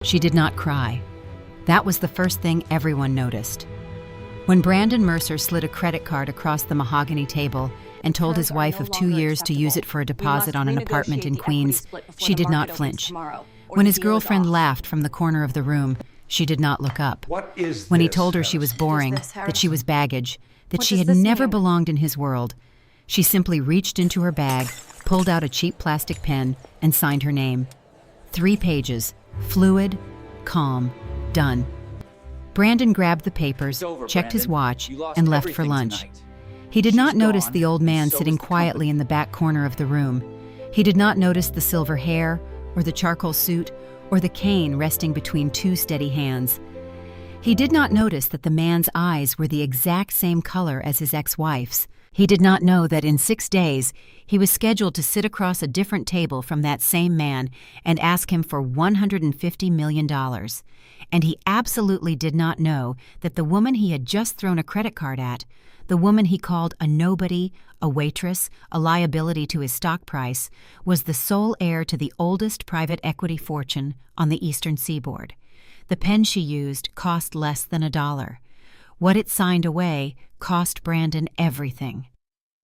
She did not cry. That was the first thing everyone noticed. When Brandon Mercer slid a credit card across the mahogany table and told his wife of 2 years to use it for a deposit on an apartment in Queens, she did not flinch. When his girlfriend laughed from the corner of the room, she did not look up. When he told her she was boring, that she was baggage, that she had never belonged in his world, she simply reached into her bag, pulled out a cheap plastic pen, and signed her name. 3 pages, fluid, calm, done. Brandon grabbed the papers, checked his watch, and left for lunch. He did not notice the old man sitting quietly in the back corner of the room. He did not notice the silver hair, or the charcoal suit, or the cane resting between 2 steady hands. He did not notice that the man's eyes were the exact same color as his ex-wife's. He did not know that in 6 days, he was scheduled to sit across a different table from that same man and ask him for $150 million. And he absolutely did not know that the woman he had just thrown a credit card at, the woman he called a nobody, a waitress, a liability to his stock price, was the sole heir to the oldest private equity fortune on the Eastern Seaboard. The pen she used cost less than $1. What it signed away cost Brandon everything.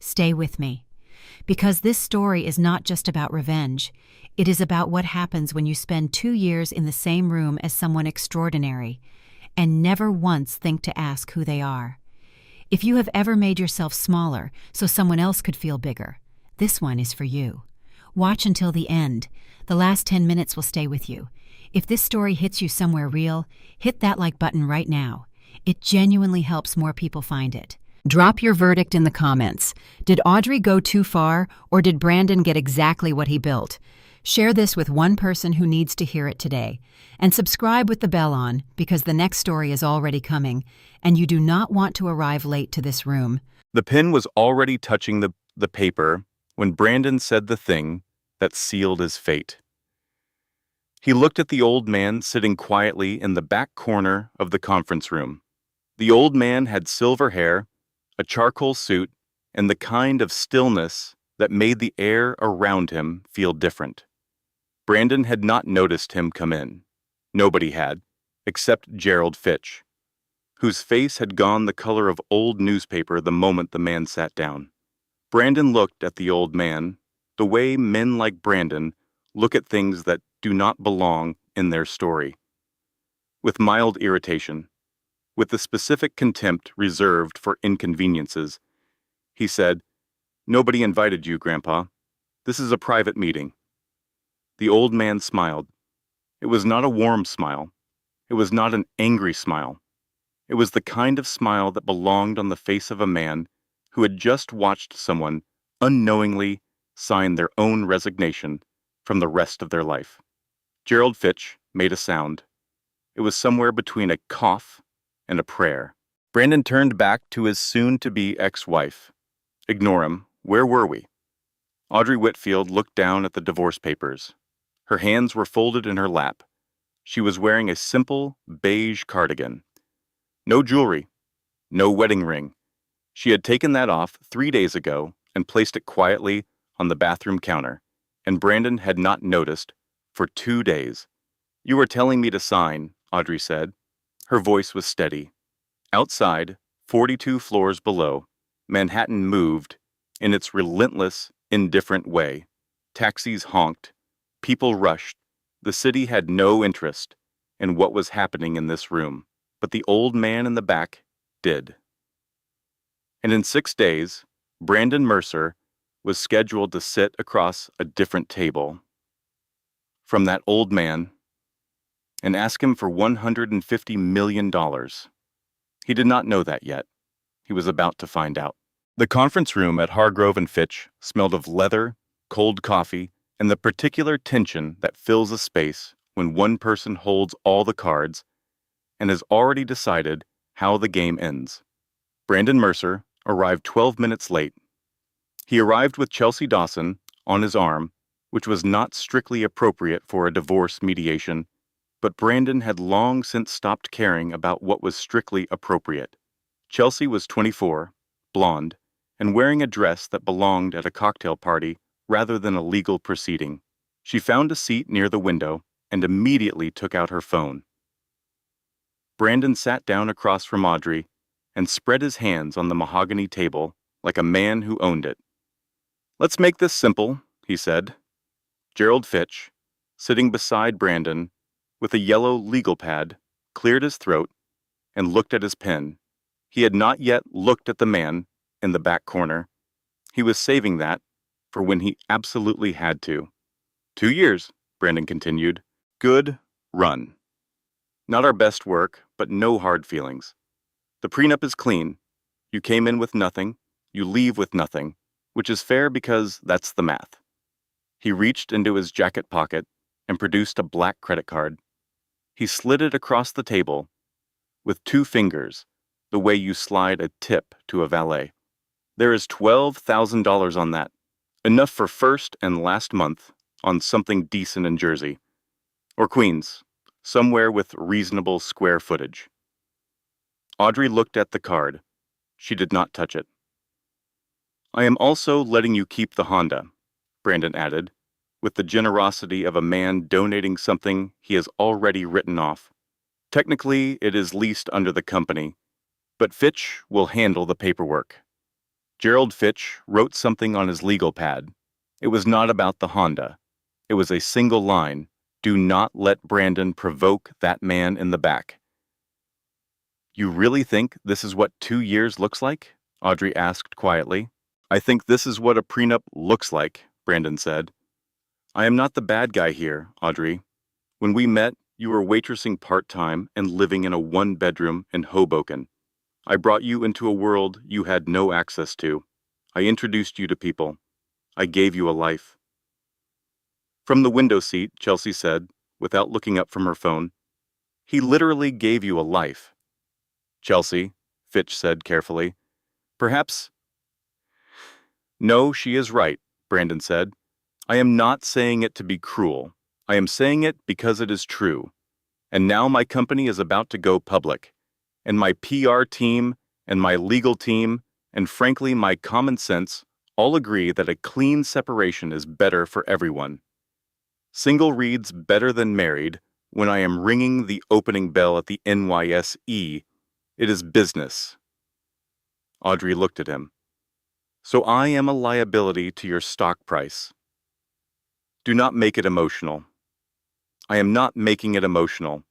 Stay with me, because this story is not just about revenge. It is about what happens when you spend 2 years in the same room as someone extraordinary and never once think to ask who they are. If you have ever made yourself smaller so someone else could feel bigger, this one is for you. Watch until the end. The last 10 minutes will stay with you. If this story hits you somewhere real, hit that like button right now. It genuinely helps more people find it. Drop your verdict in the comments. Did Audrey go too far, or did Brandon get exactly what he built? Share this with one person who needs to hear it today. And subscribe with the bell on, because the next story is already coming, and you do not want to arrive late to this room. The pen was already touching the paper when Brandon said the thing that sealed his fate. He looked at the old man sitting quietly in the back corner of the conference room. The old man had silver hair, a charcoal suit, and the kind of stillness that made the air around him feel different. Brandon had not noticed him come in. Nobody had, except Gerald Fitch, whose face had gone the color of old newspaper the moment the man sat down. Brandon looked at the old man the way men like Brandon look at things that do not belong in their story, with mild irritation. With the specific contempt reserved for inconveniences, he said, "Nobody invited you, Grandpa. This is a private meeting." The old man smiled. It was not a warm smile. It was not an angry smile. It was the kind of smile that belonged on the face of a man who had just watched someone unknowingly sign their own resignation from the rest of their life. Gerald Fitch made a sound. It was somewhere between a cough and a prayer. Brandon turned back to his soon-to-be ex-wife. "Ignore him. Where were we?" Audrey Whitfield looked down at the divorce papers. Her hands were folded in her lap. She was wearing a simple, beige cardigan. No jewelry. No wedding ring. She had taken that off 3 days ago and placed it quietly on the bathroom counter, and Brandon had not noticed for 2 days. "You were telling me to sign," Audrey said. Her voice was steady. Outside, 42 floors below, Manhattan moved in its relentless, indifferent way. Taxis honked. People rushed. The city had no interest in what was happening in this room, but the old man in the back did. And in 6 days, Brandon Mercer was scheduled to sit across a different table from that old man and ask him for $150 million. He did not know that yet. He was about to find out. The conference room at Hargrove and Fitch smelled of leather, cold coffee, and the particular tension that fills a space when one person holds all the cards and has already decided how the game ends. Brandon Mercer arrived 12 minutes late. He arrived with Chelsea Dawson on his arm, which was not strictly appropriate for a divorce mediation, but Brandon had long since stopped caring about what was strictly appropriate. Chelsea was 24, blonde, and wearing a dress that belonged at a cocktail party rather than a legal proceeding. She found a seat near the window and immediately took out her phone. Brandon sat down across from Audrey and spread his hands on the mahogany table like a man who owned it. "Let's make this simple," he said. Gerald Fitch, sitting beside Brandon with a yellow legal pad, cleared his throat and looked at his pen. He had not yet looked at the man in the back corner. He was saving that for when he absolutely had to. 2 years, Brandon continued. Good run. Not our best work, but no hard feelings. The prenup is clean. You came in with nothing, you leave with nothing, which is fair because that's the math. He reached into his jacket pocket and produced a black credit card. He slid it across the table with 2 fingers, the way you slide a tip to a valet. There is $12,000 on that, enough for first and last month on something decent in Jersey. Or Queens, somewhere with reasonable square footage. Audrey looked at the card. She did not touch it. "I am also letting you keep the Honda," Brandon added, with the generosity of a man donating something he has already written off. "Technically, it is leased under the company, but Fitch will handle the paperwork." Gerald Fitch wrote something on his legal pad. It was not about the Honda. It was a single line. "Do not let Brandon provoke that man in the back." "You really think this is what 2 years looks like?" Audrey asked quietly. "I think this is what a prenup looks like," Brandon said. "I am not the bad guy here, Audrey. When we met, you were waitressing part-time and living in a 1-bedroom in Hoboken. I brought you into a world you had no access to. I introduced you to people. I gave you a life." From the window seat, Chelsea said, without looking up from her phone, "He literally gave you a life." "Chelsea," Fitch said carefully, "perhaps—" "No, she is right," Brandon said. "I am not saying it to be cruel. I am saying it because it is true. And now my company is about to go public. And my PR team, and my legal team, and frankly my common sense all agree that a clean separation is better for everyone. Single reads better than married when I am ringing the opening bell at the NYSE. It is business." Audrey looked at him. "So I am a liability to your stock price. Do not make it emotional." "I am not making it emotional.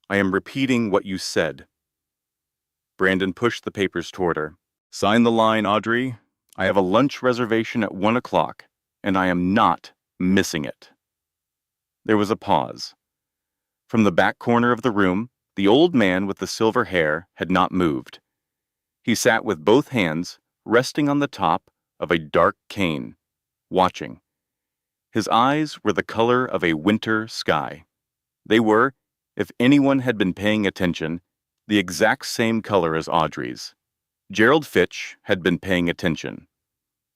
I am repeating what you said." Brandon pushed the papers toward her. "Sign the line, Audrey. I have a lunch reservation at 1 o'clock, and I am not missing it." There was a pause. From the back corner of the room, the old man with the silver hair had not moved. He sat with both hands resting on the top of a dark cane, watching. His eyes were the color of a winter sky. They were, if anyone had been paying attention, the exact same color as Audrey's. Gerald Fitch had been paying attention.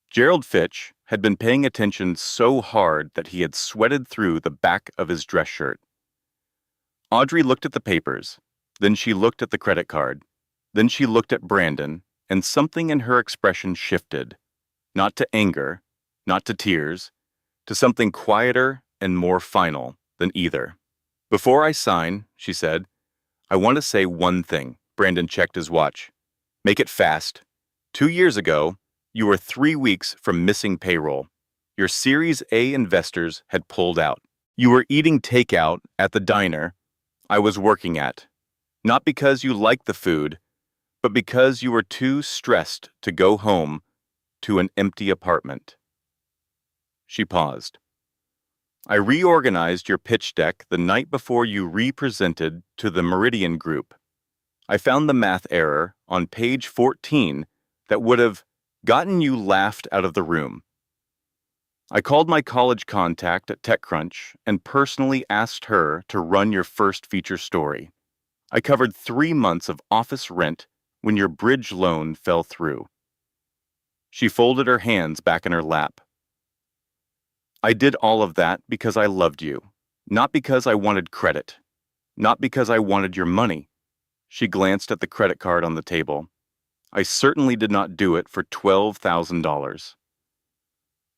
Gerald Fitch had been paying attention so hard that he had sweated through the back of his dress shirt. Audrey looked at the papers, then she looked at the credit card, then she looked at Brandon, and something in her expression shifted, not to anger, not to tears, to something quieter and more final than either. "Before I sign," she said, "I want to say one thing." Brandon checked his watch. "Make it fast. 2 years ago, you were 3 weeks from missing payroll. Your Series A investors had pulled out. You were eating takeout at the diner I was working at, not because you liked the food, but because you were too stressed to go home to an empty apartment." She paused. "I reorganized your pitch deck the night before you re-presented to the Meridian Group. I found the math error on page 14 that would have gotten you laughed out of the room. I called my college contact at TechCrunch and personally asked her to run your first feature story. I covered 3 months of office rent when your bridge loan fell through." She folded her hands back in her lap. "I did all of that because I loved you, not because I wanted credit, not because I wanted your money." She glanced at the credit card on the table. "I certainly did not do it for $12,000.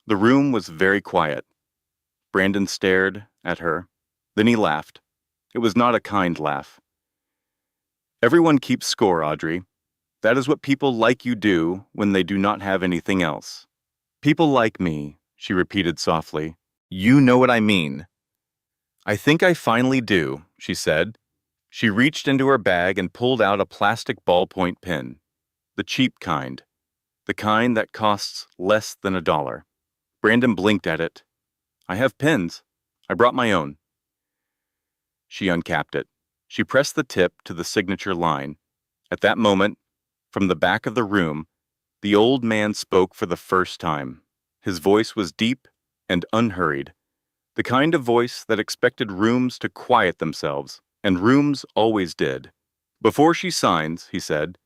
The room was very quiet. Brandon stared at her, Then he laughed. It was not a kind laugh. Everyone keeps score, Audrey. That is what people like you do when they do not have anything else. People like me, she repeated softly. You know what I mean. I think I finally do, she said. She reached into her bag and pulled out a plastic ballpoint pen. The cheap kind. The kind that costs less than $1. Brandon blinked at it. I have pens. I brought my own. She uncapped it. She pressed the tip to the signature line. At that moment, from the back of the room, the old man spoke for the first time. His voice was deep and unhurried, the kind of voice that expected rooms to quiet themselves, and rooms always did. Before she signs, he said,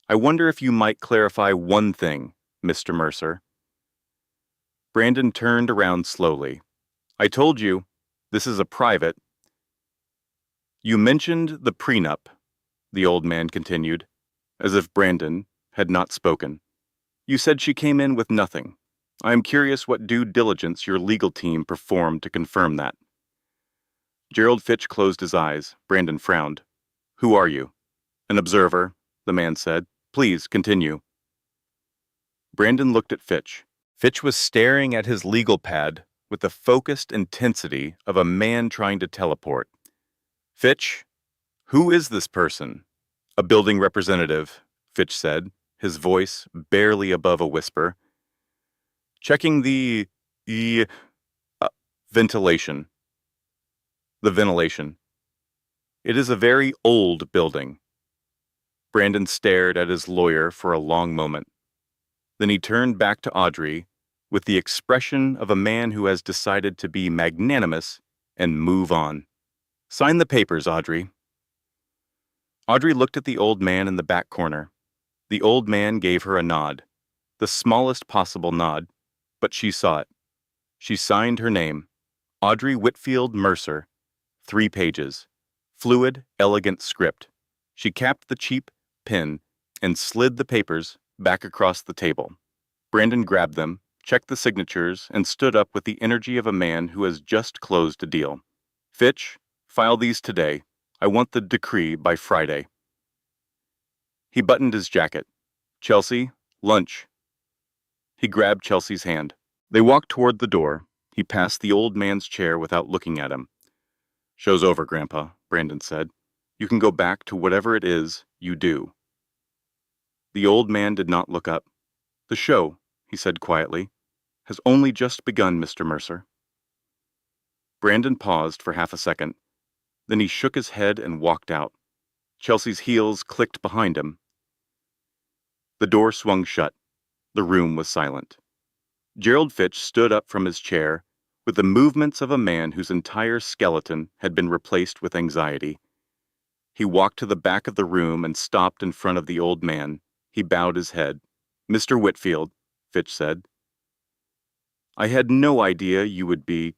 I wonder if you might clarify one thing, Mr. Mercer. Brandon turned around slowly. I told you, this is a private. You mentioned the prenup, the old man continued, as if Brandon had not spoken. You said she came in with nothing. I am curious what due diligence your legal team performed to confirm that. Gerald Fitch closed his eyes. Brandon frowned. Who are you? An observer, the man said. Please, continue. Brandon looked at Fitch. Fitch was staring at his legal pad with the focused intensity of a man trying to teleport. Fitch, who is this person? A building representative, Fitch said, his voice barely above a whisper. Checking the ventilation. The ventilation. It is a very old building. Brandon stared at his lawyer for a long moment. Then he turned back to Audrey with the expression of a man who has decided to be magnanimous and move on. Sign the papers, Audrey. Audrey looked at the old man in the back corner. The old man gave her a nod, the smallest possible nod, but she saw it. She signed her name, Audrey Whitfield Mercer, 3 pages, fluid, elegant script. She capped the cheap pen and slid the papers back across the table. Brandon grabbed them, checked the signatures, and stood up with the energy of a man who has just closed a deal. Fitch, file these today. I want the decree by Friday. He buttoned his jacket. Chelsea, lunch. He grabbed Chelsea's hand. They walked toward the door. He passed the old man's chair without looking at him. Show's over, Grandpa, Brandon said. You can go back to whatever it is you do. The old man did not look up. The show, he said quietly, has only just begun, Mr. Mercer. Brandon paused for half a second. Then he shook his head and walked out. Chelsea's heels clicked behind him. The door swung shut. The room was silent. Gerald Fitch stood up from his chair with the movements of a man whose entire skeleton had been replaced with anxiety. He walked to the back of the room and stopped in front of the old man. He bowed his head. Mr. Whitfield, Fitch said. I had no idea you would be.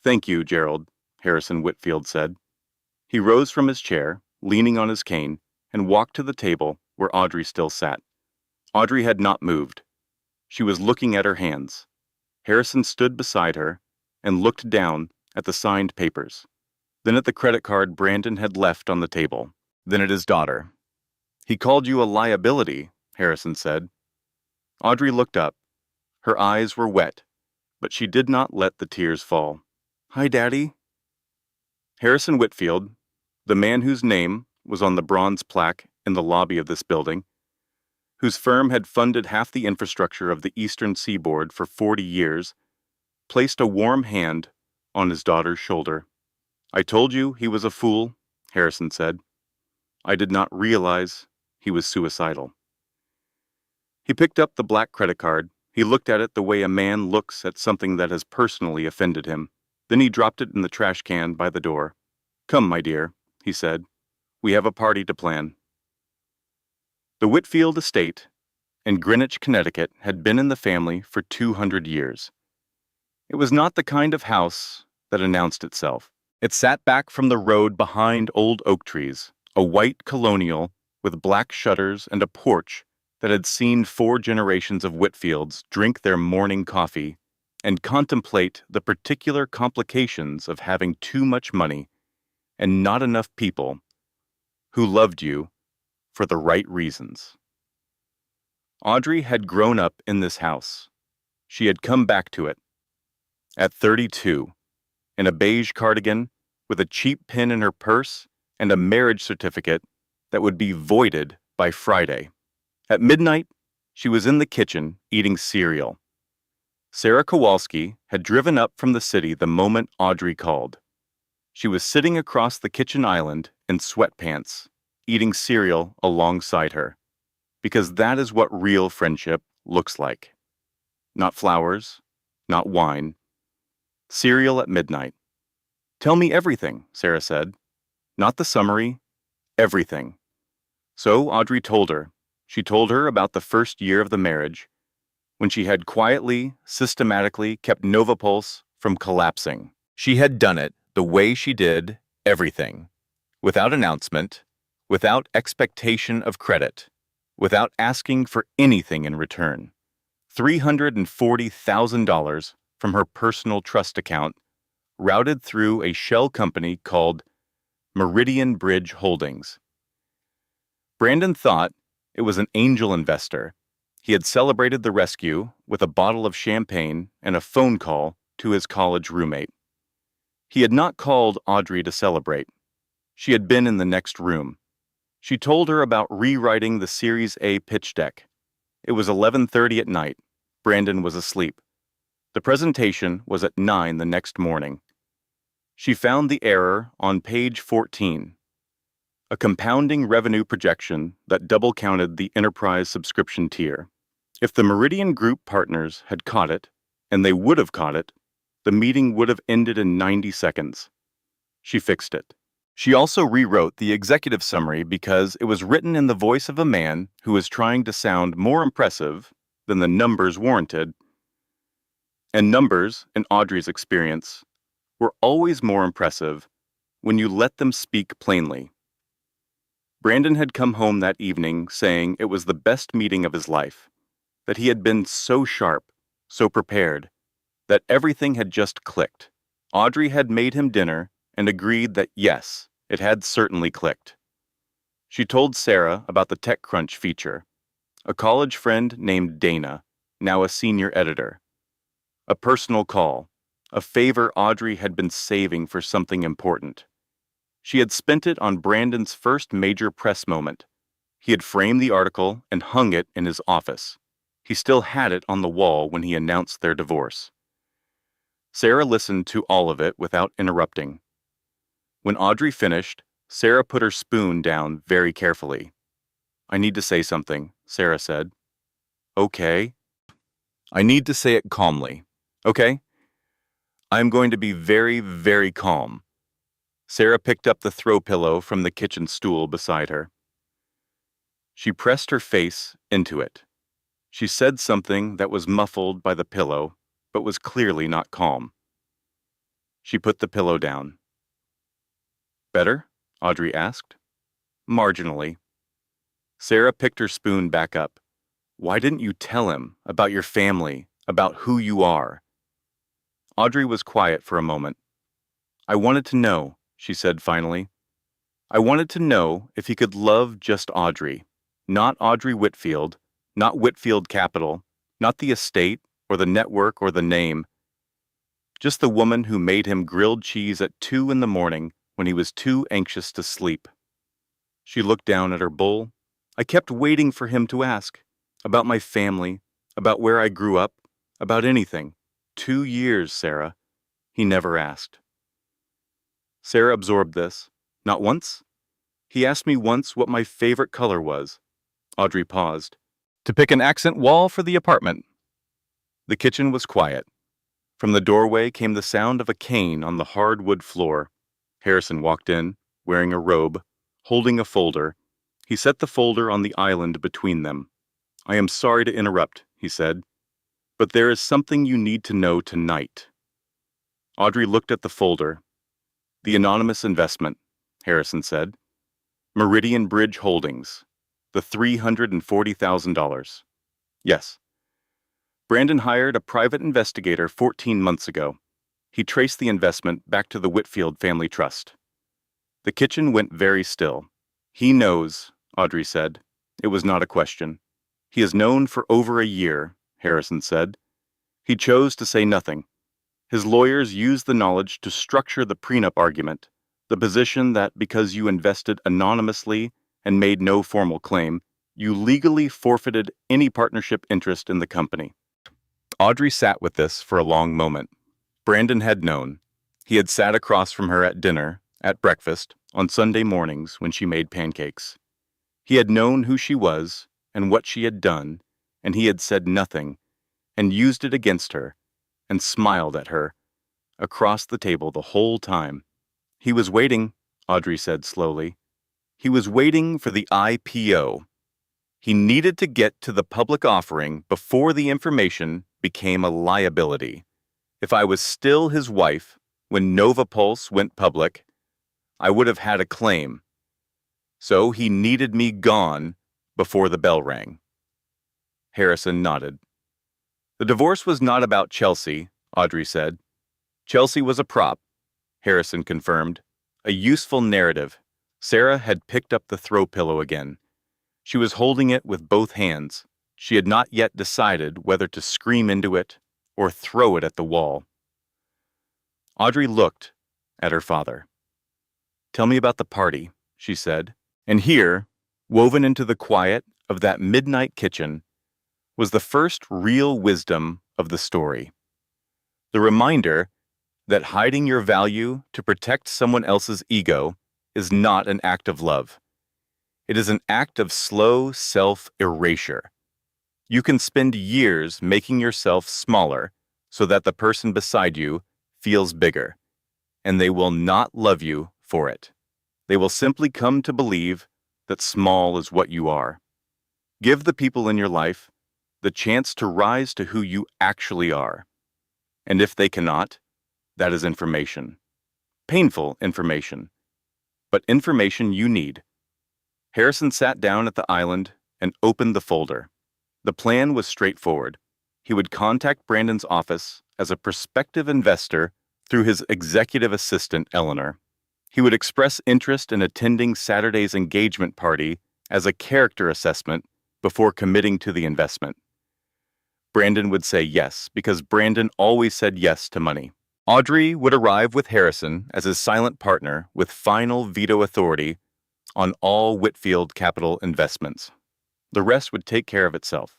Thank you, Gerald, Harrison Whitfield said. He rose from his chair, leaning on his cane, and walked to the table where Audrey still sat. Audrey had not moved. She was looking at her hands. Harrison stood beside her and looked down at the signed papers, then at the credit card Brandon had left on the table, then at his daughter. He called you a liability, Harrison said. Audrey looked up. Her eyes were wet, but she did not let the tears fall. Hi, Daddy. Harrison Whitfield, the man whose name was on the bronze plaque in the lobby of this building, whose firm had funded half the infrastructure of the eastern seaboard for 40 years, placed a warm hand on his daughter's shoulder. I told you he was a fool, Harrison said. I did not realize he was suicidal. He picked up the black credit card. He looked at it the way a man looks at something that has personally offended him. Then he dropped it in the trash can by the door. Come, my dear, he said. We have a party to plan. The Whitfield estate in Greenwich, Connecticut had been in the family for 200 years. It was not the kind of house that announced itself. It sat back from the road behind old oak trees, a white colonial with black shutters and a porch that had seen 4 generations of Whitfields drink their morning coffee and contemplate the particular complications of having too much money and not enough people who loved you for the right reasons. Audrey had grown up in this house. She had come back to it. At 32, in a beige cardigan, with a cheap pin in her purse and a marriage certificate that would be voided by Friday. At midnight, she was in the kitchen eating cereal. Sarah Kowalski had driven up from the city the moment Audrey called. She was sitting across the kitchen island in sweatpants, eating cereal alongside her, because that is what real friendship looks like. Not flowers, not wine. Cereal at midnight. "Tell me everything," Sarah said. "Not the summary, everything." So Audrey told her. She told her about the first year of the marriage, when she had quietly, systematically kept Novapulse from collapsing. She had done it the way she did everything, without announcement, without expectation of credit, without asking for anything in return. $340,000 from her personal trust account, routed through a shell company called Meridian Bridge Holdings. Brandon thought it was an angel investor. He had celebrated the rescue with a bottle of champagne and a phone call to his college roommate. He had not called Audrey to celebrate. She had been in the next room. She told her about rewriting the Series A pitch deck. It was 11:30 at night. Brandon was asleep. The presentation was at 9 the next morning. She found the error on page 14, a compounding revenue projection that double-counted the enterprise subscription tier. If the Meridian Group partners had caught it, and they would have caught it, the meeting would have ended in 90 seconds. She fixed it. She also rewrote the executive summary because it was written in the voice of a man who was trying to sound more impressive than the numbers warranted. And numbers, in Audrey's experience, were always more impressive when you let them speak plainly. Brandon had come home that evening saying it was the best meeting of his life, that he had been so sharp, so prepared, that everything had just clicked. Audrey had made him dinner and agreed that yes, it had certainly clicked. She told Sarah about the TechCrunch feature. A college friend named Dana, now a senior editor. A personal call, a favor Audrey had been saving for something important. She had spent it on Brandon's first major press moment. He had framed the article and hung it in his office. He still had it on the wall when he announced their divorce. Sarah listened to all of it without interrupting. When Audrey finished, Sarah put her spoon down very carefully. "I need to say something," Sarah said. "Okay." "I need to say it calmly. Okay? I'm going to be very, very calm." Sarah picked up the throw pillow from the kitchen stool beside her. She pressed her face into it. She said something that was muffled by the pillow, but was clearly not calm. She put the pillow down. "Better?" Audrey asked. "Marginally." Sarah picked her spoon back up. "Why didn't you tell him about your family, about who you are?" Audrey was quiet for a moment. "I wanted to know," she said finally. "I wanted to know if he could love just Audrey, not Audrey Whitfield, not Whitfield Capital, not the estate or the network or the name. Just the woman who made him grilled cheese at 2 in the morning when he was too anxious to sleep." She looked down at her bowl. "I kept waiting for him to ask. About my family, about where I grew up, about anything. 2 years, Sarah. He never asked." Sarah absorbed this. "Not once?" "He asked me once what my favorite color was." Audrey paused. "To pick an accent wall for the apartment." The kitchen was quiet. From the doorway came the sound of a cane on the hardwood floor. Harrison walked in, wearing a robe, holding a folder. He set the folder on the island between them. "I am sorry to interrupt," he said, "but there is something you need to know tonight." Audrey looked at the folder. "The anonymous investment," Harrison said. "Meridian Bridge Holdings. The $340,000. Yes." Brandon hired a private investigator 14 months ago. He traced the investment back to the Whitfield family trust. The kitchen went very still. He knows, Audrey said. It was not a question. He has known for over a year, Harrison said. He chose to say nothing. His lawyers used the knowledge to structure the prenup argument, the position that because you invested anonymously and made no formal claim, you legally forfeited any partnership interest in the company. Audrey sat with this for a long moment. Brandon had known. He had sat across from her at dinner, at breakfast, on Sunday mornings when she made pancakes. He had known who she was and what she had done, and he had said nothing, and used it against her, and smiled at her, across the table the whole time. He was waiting, Audrey said slowly. He was waiting for the IPO. He needed to get to the public offering before the information became a liability. If I was still his wife when Nova Pulse went public, I would have had a claim. So he needed me gone before the bell rang. Harrison nodded. The divorce was not about Chelsea, Audrey said. Chelsea was a prop, Harrison confirmed. A useful narrative. Sarah had picked up the throw pillow again. She was holding it with both hands. She had not yet decided whether to scream into it or throw it at the wall. Audrey looked at her father. Tell me about the party, she said. And here, woven into the quiet of that midnight kitchen, was the first real wisdom of the story. The reminder that hiding your value to protect someone else's ego is not an act of love. It is an act of slow self-erasure. You can spend years making yourself smaller so that the person beside you feels bigger, and they will not love you for it. They will simply come to believe that small is what you are. Give the people in your life the chance to rise to who you actually are. And if they cannot, that is information. Painful information, but information you need. Harrison sat down at the island and opened the folder. The plan was straightforward. He would contact Brandon's office as a prospective investor through his executive assistant, Eleanor. He would express interest in attending Saturday's engagement party as a character assessment before committing to the investment. Brandon would say yes, because Brandon always said yes to money. Audrey would arrive with Harrison as his silent partner with final veto authority on all Whitfield capital investments. The rest would take care of itself.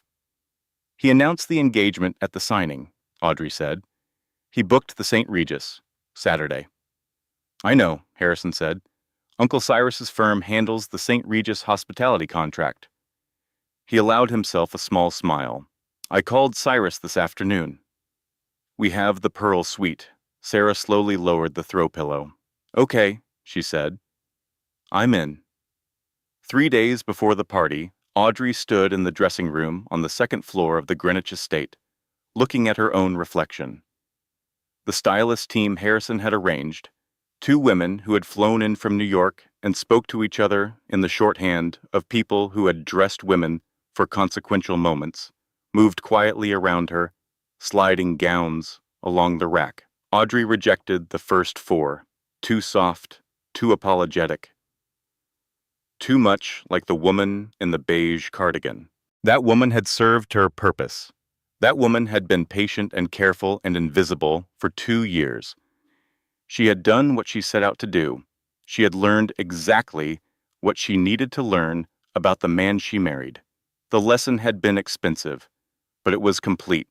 He announced the engagement at the signing, Audrey said. He booked the St. Regis, Saturday. I know, Harrison said. Uncle Cyrus's firm handles the St. Regis hospitality contract. He allowed himself a small smile. I called Cyrus this afternoon. We have the Pearl Suite. Sarah slowly lowered the throw pillow. Okay, she said. I'm in. 3 days before the party, Audrey stood in the dressing room on the second floor of the Greenwich estate, looking at her own reflection. The stylist team Harrison had arranged, 2 women who had flown in from New York and spoke to each other in the shorthand of people who had dressed women for consequential moments, moved quietly around her, sliding gowns along the rack. Audrey rejected the first 4, too soft, too apologetic. Too much like the woman in the beige cardigan. That woman had served her purpose. That woman had been patient and careful and invisible for 2 years. She had done what she set out to do. She had learned exactly what she needed to learn about the man she married. The lesson had been expensive, but it was complete.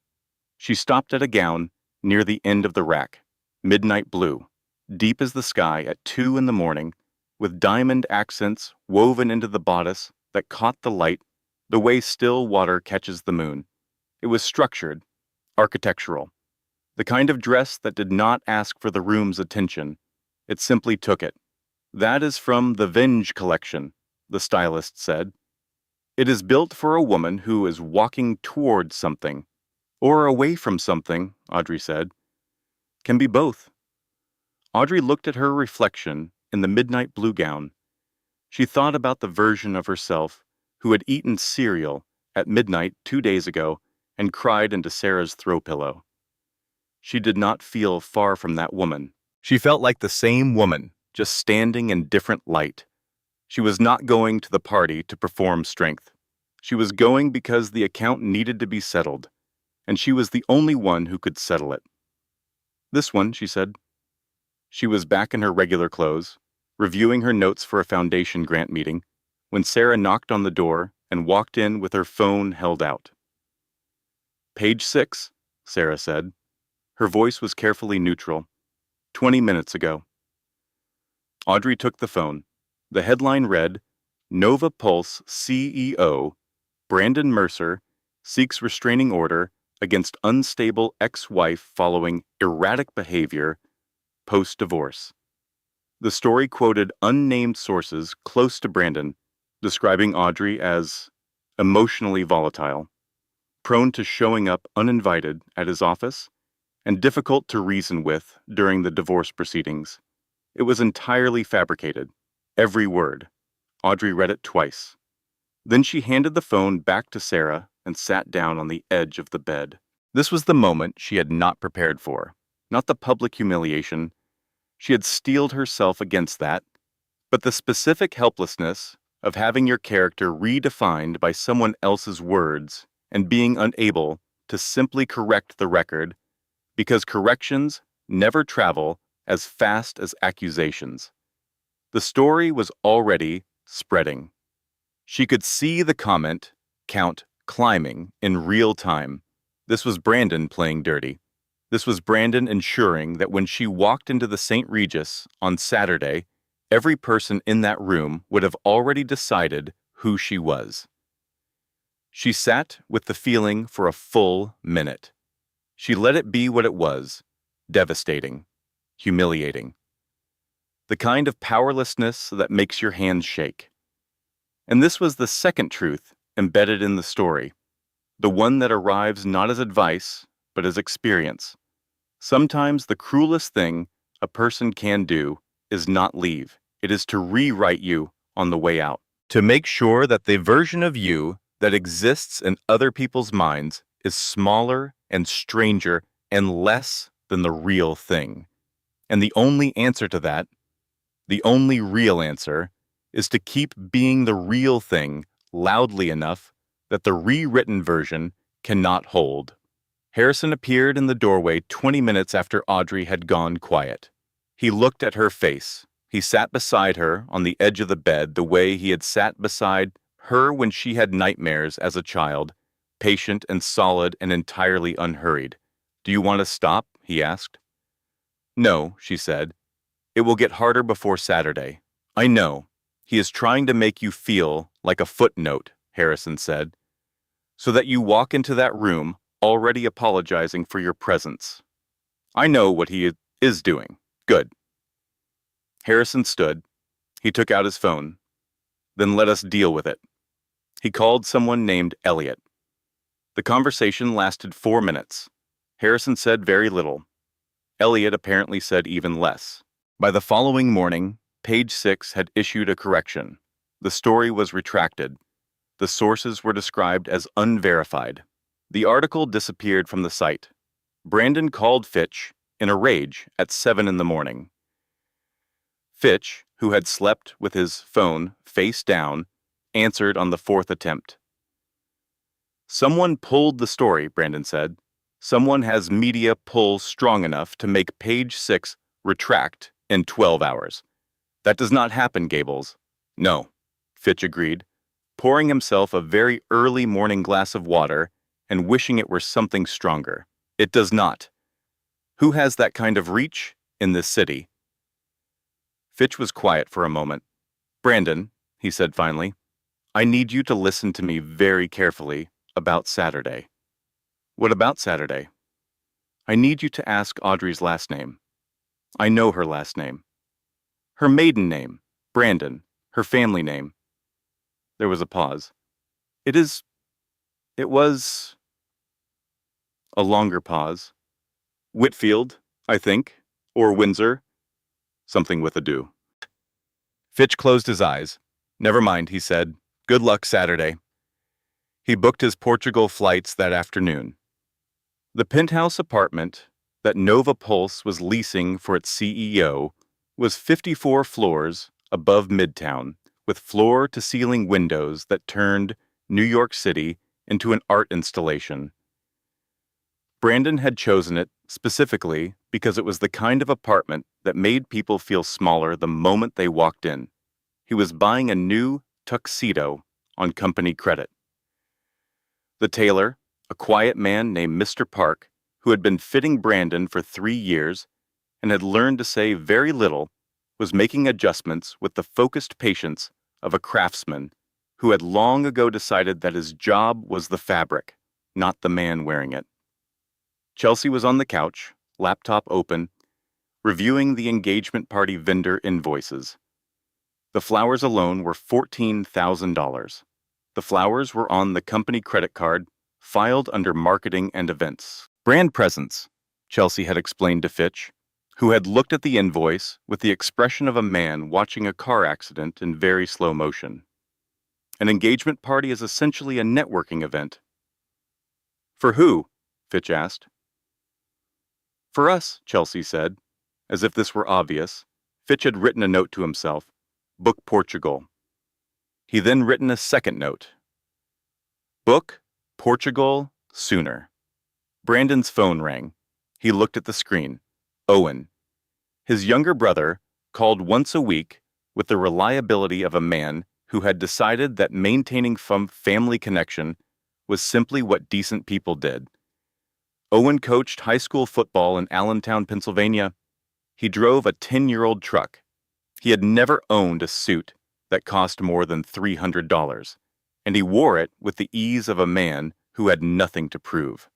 She stopped at a gown near the end of the rack, midnight blue, deep as the sky at 2 in the morning, with diamond accents woven into the bodice that caught the light the way still water catches the moon. It was structured, architectural, the kind of dress that did not ask for the room's attention. It simply took it. That is from the Venge collection, the stylist said. It is built for a woman who is walking toward something, or away from something, Audrey said. Can be both. Audrey looked at her reflection in the midnight blue gown. She thought about the version of herself who had eaten cereal at midnight 2 days ago and cried into Sarah's throw pillow. She did not feel far from that woman. She felt like the same woman, just standing in different light. She was not going to the party to perform strength. She was going because the account needed to be settled, and she was the only one who could settle it. "This one," she said. She was back in her regular clothes, reviewing her notes for a foundation grant meeting, when Sarah knocked on the door and walked in with her phone held out. "Page 6, Sarah said. Her voice was carefully neutral. 20 minutes ago. Audrey took the phone. The headline read, "Nova Pulse CEO, Brandon Mercer, seeks restraining order against unstable ex-wife following erratic behavior post-divorce." The story quoted unnamed sources close to Brandon, describing Audrey as emotionally volatile, prone to showing up uninvited at his office, and difficult to reason with during the divorce proceedings. It was entirely fabricated. Every word. Audrey read it twice. Then she handed the phone back to Sarah and sat down on the edge of the bed. This was the moment she had not prepared for. Not the public humiliation. She had steeled herself against that, but the specific helplessness of having your character redefined by someone else's words and being unable to simply correct the record, because corrections never travel as fast as accusations. The story was already spreading. She could see the comment count climbing in real time. This was Brandon playing dirty. This was Brandon ensuring that when she walked into the St. Regis on Saturday, every person in that room would have already decided who she was. She sat with the feeling for a full minute. She let it be what it was, devastating, humiliating. The kind of powerlessness that makes your hands shake. And this was the second truth embedded in the story, the one that arrives not as advice, but as experience. Sometimes the cruelest thing a person can do is not leave. It is to rewrite you on the way out, to make sure that the version of you that exists in other people's minds is smaller and stranger and less than the real thing. And the only answer to that, the only real answer, is to keep being the real thing loudly enough that the rewritten version cannot hold. Harrison appeared in the doorway 20 minutes after Audrey had gone quiet. He looked at her face. He sat beside her on the edge of the bed the way he had sat beside her when she had nightmares as a child, patient and solid and entirely unhurried. "Do you want to stop?" he asked. "No," she said. "It will get harder before Saturday. I know. He is trying to make you feel like a footnote," Harrison said, "so that you walk into that room already apologizing for your presence. I know what he is doing. Good." Harrison stood. He took out his phone. "Then let us deal with it." He called someone named Elliot. The conversation lasted 4 minutes. Harrison said very little. Elliot apparently said even less. By the following morning, Page 6 had issued a correction. The story was retracted. The sources were described as unverified. The article disappeared from the site. Brandon called Fitch in a rage at 7 in the morning. Fitch, who had slept with his phone face down, answered on the 4th attempt. "Someone pulled the story," Brandon said. "Someone has media pull strong enough to make Page 6 retract in 12 hours. That does not happen, Gables." "No," Fitch agreed, pouring himself a very early morning glass of water and wishing it were something stronger. "It does not. Who has that kind of reach in this city?" Fitch was quiet for a moment. "Brandon," he said finally, "I need you to listen to me very carefully about Saturday." "What about Saturday?" "I need you to ask Audrey's last name." "I know her last name." "Her maiden name, Brandon, her family name." There was a pause. It was a longer pause. "Whitfield, I think, or Windsor, something with a do." Fitch closed his eyes. "Never mind," he said. "Good luck Saturday." He booked his Portugal flights that afternoon. The penthouse apartment that Nova Pulse was leasing for its CEO was 54 floors above Midtown, with floor-to-ceiling windows that turned New York City into an art installation. Brandon had chosen it specifically because it was the kind of apartment that made people feel smaller the moment they walked in. He was buying a new tuxedo on company credit. The tailor, a quiet man named Mr. Park, who had been fitting Brandon for 3 years and had learned to say very little, was making adjustments with the focused patience of a craftsman who had long ago decided that his job was the fabric, not the man wearing it. Chelsea was on the couch, laptop open, reviewing the engagement party vendor invoices. The flowers alone were $14,000. The flowers were on the company credit card, filed under marketing and events. Brand presence, Chelsea had explained to Fitch, who had looked at the invoice with the expression of a man watching a car accident in very slow motion. An engagement party is essentially a networking event. For who? Fitch asked. For us, Chelsea said, as if this were obvious. Fitch had written a note to himself. Book Portugal. He then written a second note. Book Portugal sooner. Brandon's phone rang. He looked at the screen. Owen. His younger brother called once a week with the reliability of a man who had decided that maintaining family connection was simply what decent people did. Owen coached high school football in Allentown, Pennsylvania. He drove a 10-year-old truck. He had never owned a suit that cost more than $300, and he wore it with the ease of a man who had nothing to prove.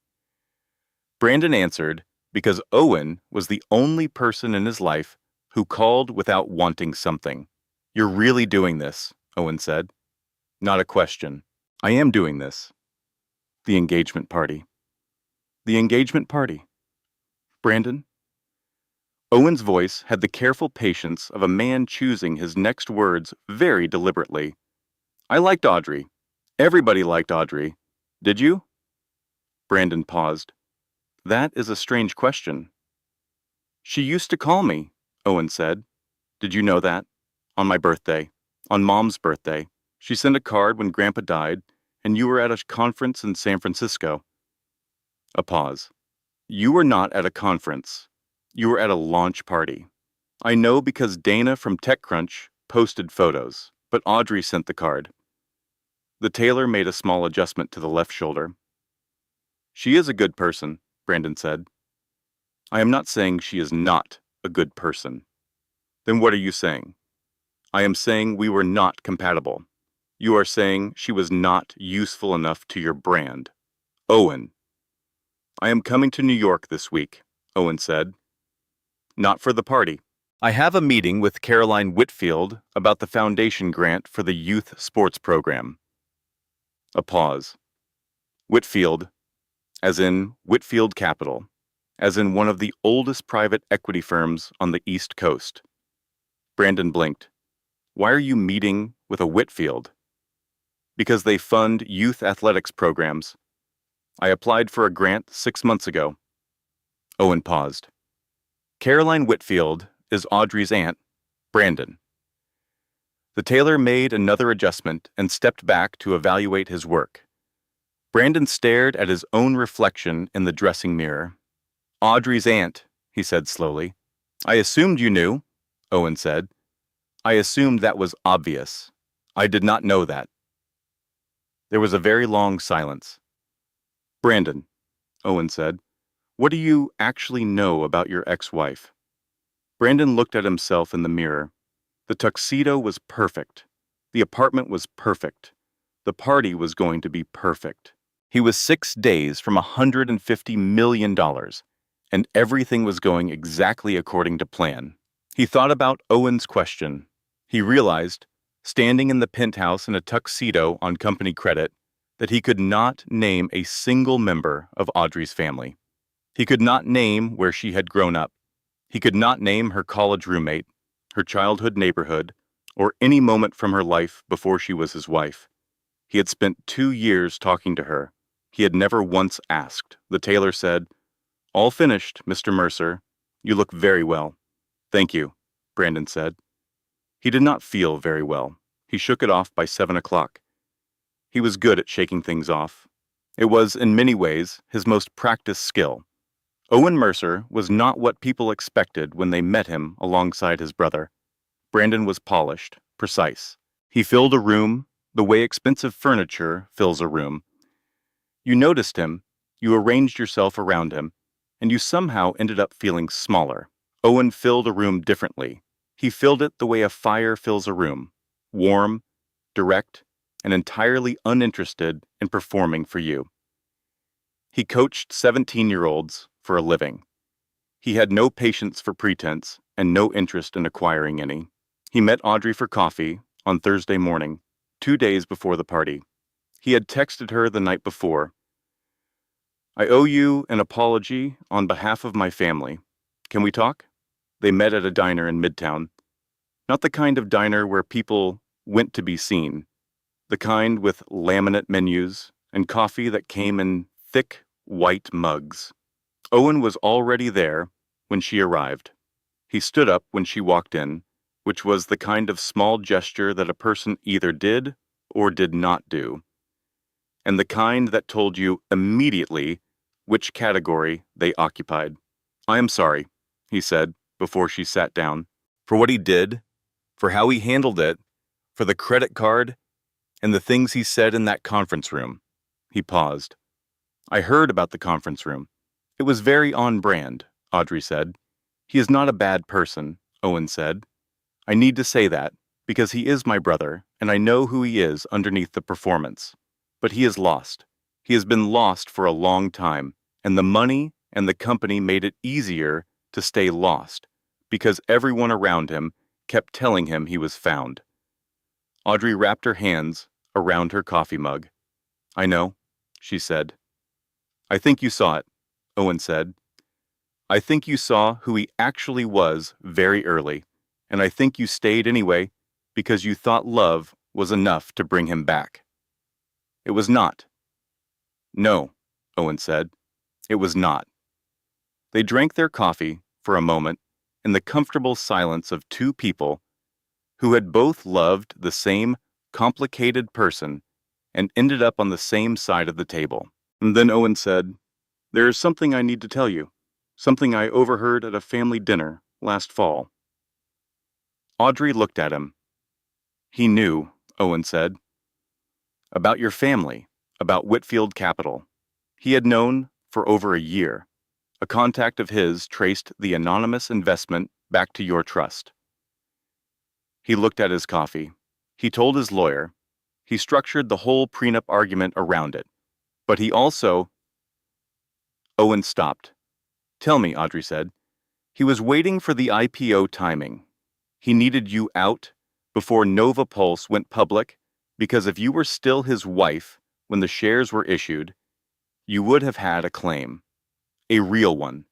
Brandon answered because Owen was the only person in his life who called without wanting something. You're really doing this, Owen said. Not a question. I am doing this. The engagement party. The engagement party. Brandon? Owen's voice had the careful patience of a man choosing his next words very deliberately. I liked Audrey. Everybody liked Audrey. Did you? Brandon paused. That is a strange question. She used to call me, Owen said. Did you know that? On my birthday. On Mom's birthday. She sent a card when Grandpa died, and you were at a conference in San Francisco. A pause. You were not at a conference. You were at a launch party. I know because Dana from TechCrunch posted photos, but Audrey sent the card. The tailor made a small adjustment to the left shoulder. She is a good person, Brandon said. I am not saying she is not a good person. Then what are you saying? I am saying we were not compatible. You are saying she was not useful enough to your brand. Owen. I am coming to New York this week, Owen said. Not for the party. I have a meeting with Caroline Whitfield about the foundation grant for the youth sports program. A pause. Whitfield, as in Whitfield Capital, as in one of the oldest private equity firms on the East Coast. Brandon blinked. Why are you meeting with a Whitfield? Because they fund youth athletics programs. I applied for a grant 6 months ago. Owen paused. Caroline Whitfield is Audrey's aunt, Brandon. The tailor made another adjustment and stepped back to evaluate his work. Brandon stared at his own reflection in the dressing mirror. Audrey's aunt, he said slowly. I assumed you knew, Owen said. I assumed that was obvious. I did not know that. There was a very long silence. Brandon, Owen said, what do you actually know about your ex-wife? Brandon looked at himself in the mirror. The tuxedo was perfect. The apartment was perfect. The party was going to be perfect. He was 6 days from $150 million, and everything was going exactly according to plan. He thought about Owen's question. He realized, standing in the penthouse in a tuxedo on company credit, that he could not name a single member of Audrey's family. He could not name where she had grown up. He could not name her college roommate, her childhood neighborhood, or any moment from her life before she was his wife. He had spent 2 years talking to her. He had never once asked. The tailor said, "All finished, Mr. Mercer. You look very well." "Thank you," Brandon said. He did not feel very well. He shook it off by 7 o'clock. He was good at shaking things off. It was, in many ways, his most practiced skill. Owen Mercer was not what people expected when they met him alongside his brother. Brandon was polished, precise. He filled a room the way expensive furniture fills a room. You noticed him, you arranged yourself around him, and you somehow ended up feeling smaller. Owen filled a room differently. He filled it the way a fire fills a room, warm, direct, and entirely uninterested in performing for you. He coached 17-year-olds for a living. He had no patience for pretense and no interest in acquiring any. He met Audrey for coffee on Thursday morning, 2 days before the party. He had texted her the night before. "I owe you an apology on behalf of my family. Can we talk?" They met at a diner in Midtown. Not the kind of diner where people went to be seen. The kind with laminate menus and coffee that came in thick, white mugs. Owen was already there when she arrived. He stood up when she walked in, which was the kind of small gesture that a person either did or did not do, and the kind that told you immediately which category they occupied. "I am sorry," he said before she sat down, "for what he did, for how he handled it, for the credit card, and the things he said in that conference room." He paused. "I heard about the conference room. It was very on brand," Audrey said. "He is not a bad person," Owen said. "I need to say that, because he is my brother, and I know who he is underneath the performance. But he is lost. He has been lost for a long time, and the money and the company made it easier to stay lost, because everyone around him kept telling him he was found." Audrey wrapped her hands around her coffee mug. "I know," she said. "I think you saw it," Owen said. "I think you saw who he actually was very early, and I think you stayed anyway because you thought love was enough to bring him back." "It was not." "No," Owen said. "It was not." They drank their coffee for a moment in the comfortable silence of two people who had both loved the same complicated person and ended up on the same side of the table. And then Owen said, "There is something I need to tell you, something I overheard at a family dinner last fall." Audrey looked at him. "He knew," Owen said. "About your family, about Whitfield Capital. He had known for over a year. A contact of his traced the anonymous investment back to your trust." He looked at his coffee. He told his lawyer. He structured the whole prenup argument around it. But he also... Owen stopped. "Tell me," Audrey said. "He was waiting for the IPO timing. He needed you out before Nova Pulse went public, because if you were still his wife when the shares were issued, you would have had a claim. A real one.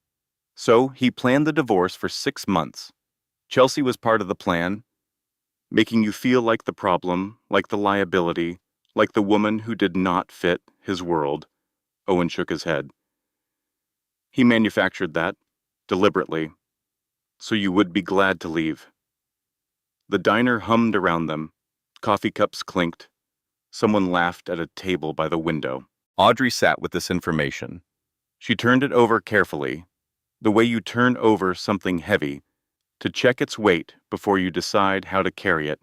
So he planned the divorce for 6 months. Chelsea was part of the plan, making you feel like the problem, like the liability, like the woman who did not fit his world." Owen shook his head. "He manufactured that, deliberately, so you would be glad to leave." The diner hummed around them. Coffee cups clinked. Someone laughed at a table by the window. Audrey sat with this information. She turned it over carefully, the way you turn over something heavy, to check its weight before you decide how to carry it.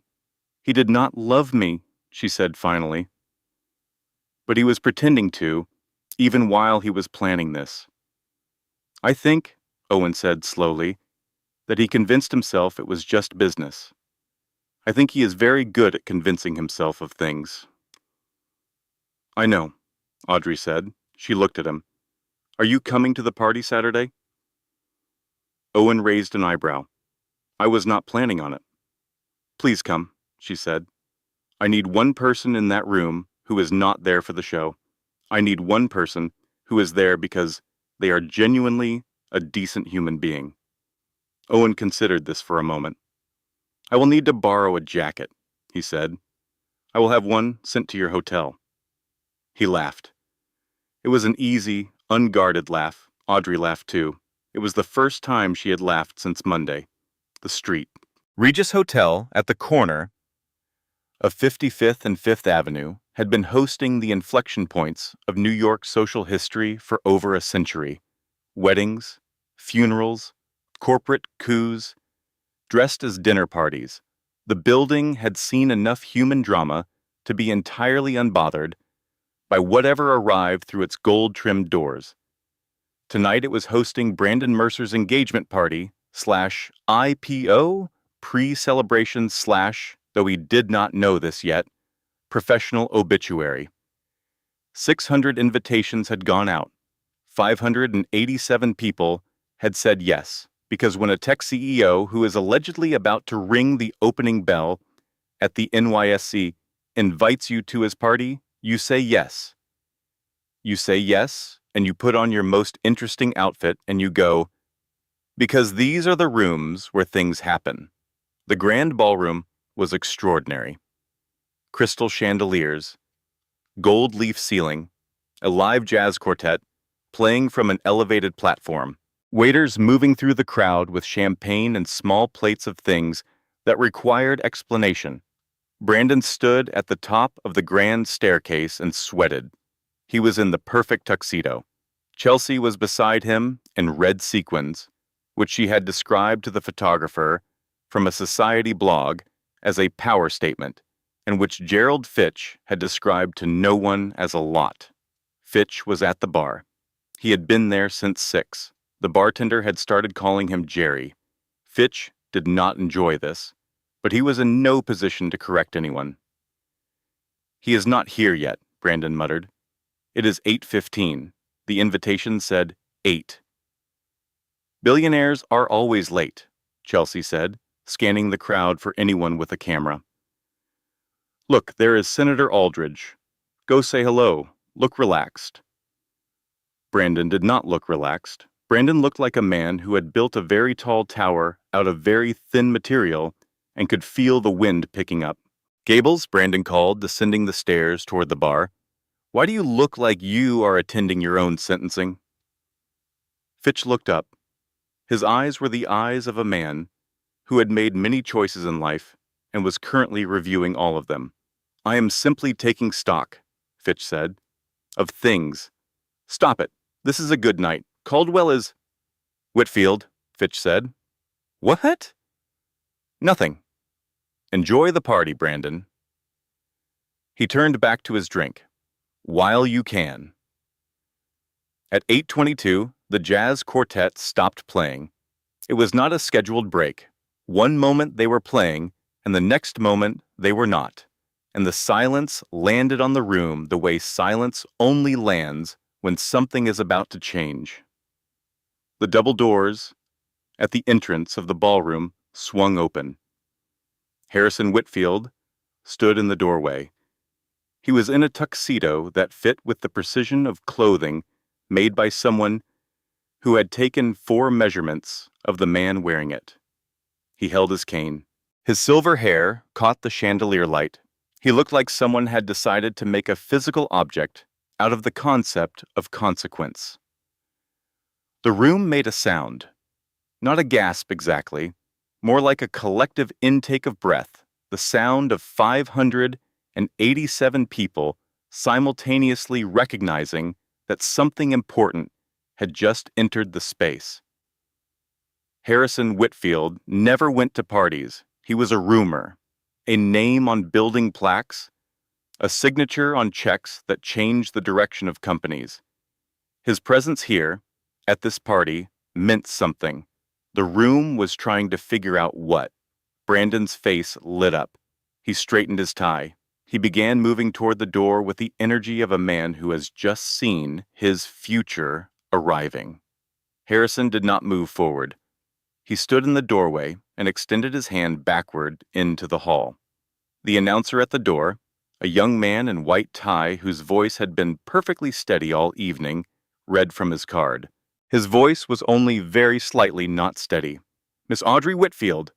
"He did not love me," she said finally. "But he was pretending to, even while he was planning this." "I think," Owen said slowly, "that he convinced himself it was just business. I think he is very good at convincing himself of things." "I know," Audrey said. She looked at him. "Are you coming to the party Saturday?" Owen raised an eyebrow. "I was not planning on it." "Please come," she said. "I need one person in that room who is not there for the show. I need one person who is there because they are genuinely a decent human being." Owen considered this for a moment. "I will need to borrow a jacket," he said. I will have one sent to your hotel." He laughed. It was an easy, unguarded laugh. Audrey laughed too. It was the first time she had laughed since Monday. The street. Regis Hotel, at the corner of 55th and 5th Avenue, had been hosting the inflection points of New York's social history for over a century. Weddings, funerals, corporate coups, dressed as dinner parties. The building had seen enough human drama to be entirely unbothered by whatever arrived through its gold-trimmed doors. Tonight it was hosting Brandon Mercer's engagement party / IPO pre-celebration / though he did not know this yet, professional obituary. 600 invitations had gone out. 587 people had said yes, because when a tech CEO who is allegedly about to ring the opening bell at the NYSC invites you to his party, you say yes. You say yes, and you put on your most interesting outfit, and you go, because these are the rooms where things happen. The grand ballroom was extraordinary. Crystal chandeliers, gold leaf ceiling, a live jazz quartet playing from an elevated platform, waiters moving through the crowd with champagne and small plates of things that required explanation. Brandon stood at the top of the grand staircase and sweated. He was in the perfect tuxedo. Chelsea was beside him in red sequins, which she had described to the photographer from a society blog as a power statement, and which Gerald Fitch had described to no one as a lot. Fitch was at the bar. He had been there since 6. The bartender had started calling him Jerry. Fitch did not enjoy this, but he was in no position to correct anyone. "He is not here yet," Brandon muttered. "It is 8:15. The invitation said 8. "Billionaires are always late," Chelsea said, scanning the crowd for anyone with a camera. "Look, there is Senator Aldridge. Go say hello. Look relaxed." Brandon did not look relaxed. Brandon looked like a man who had built a very tall tower out of very thin material and could feel the wind picking up. "Gables," Brandon called, descending the stairs toward the bar. "Why do you look like you are attending your own sentencing?" Fitch looked up. His eyes were the eyes of a man who had made many choices in life and was currently reviewing all of them. "I am simply taking stock," Fitch said, "of things. Stop it. This is a good night. Caldwell is—" "Whitfield," Fitch said. "What?" "Nothing. Enjoy the party, Brandon." He turned back to his drink. "While you can." At 8:22, the jazz quartet stopped playing. It was not a scheduled break. One moment they were playing, and the next moment they were not. And the silence landed on the room the way silence only lands when something is about to change. The double doors at the entrance of the ballroom swung open. Harrison Whitfield stood in the doorway. He was in a tuxedo that fit with the precision of clothing made by someone who had taken 4 measurements of the man wearing it. He held his cane. His silver hair caught the chandelier light. He looked like someone had decided to make a physical object out of the concept of consequence. The room made a sound. Not a gasp exactly, more like a collective intake of breath, the sound of 587 people simultaneously recognizing that something important had just entered the space. Harrison Whitfield never went to parties. He was a rumor, a name on building plaques, a signature on checks that changed the direction of companies. His presence here, at this party, meant something. The room was trying to figure out what. Brandon's face lit up. He straightened his tie. He began moving toward the door with the energy of a man who has just seen his future arriving. Harrison did not move forward. He stood in the doorway and extended his hand backward into the hall. The announcer at the door, a young man in white tie whose voice had been perfectly steady all evening, read from his card. His voice was only very slightly not steady. "Miss Audrey Whitfield."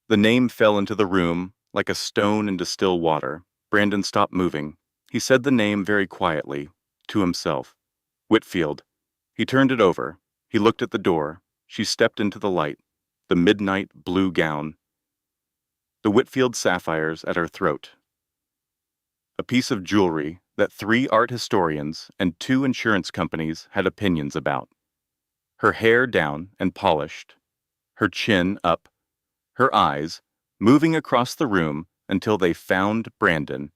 The name fell into the room like a stone into still water. Brandon stopped moving. He said the name very quietly, to himself. Whitfield. He turned it over. He looked at the door. She stepped into the light, the midnight blue gown, the Whitfield sapphires at her throat. A piece of jewelry that 3 art historians and 2 insurance companies had opinions about. Her hair down and polished, her chin up, her eyes moving across the room until they found Brandon,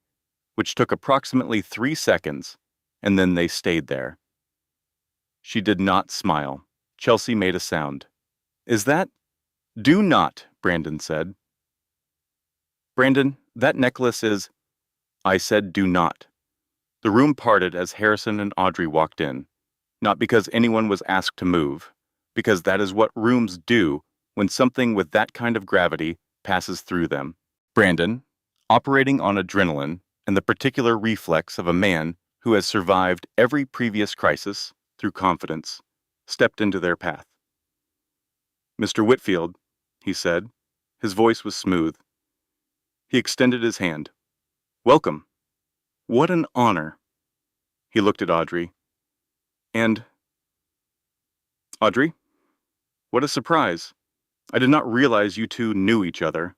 which took approximately 3 seconds, and then they stayed there. She did not smile. Chelsea made a sound. "Is that—" "Do not," Brandon said. "Brandon, that necklace is—" "I said do not." The room parted as Harrison and Audrey walked in, not because anyone was asked to move, because that is what rooms do when something with that kind of gravity passes through them. Brandon, operating on adrenaline and the particular reflex of a man who has survived every previous crisis through confidence, stepped into their path. "Mr. Whitfield," he said. His voice was smooth. He extended his hand. "Welcome. What an honor." He looked at Audrey. "And, Audrey, what a surprise. I did not realize you two knew each other."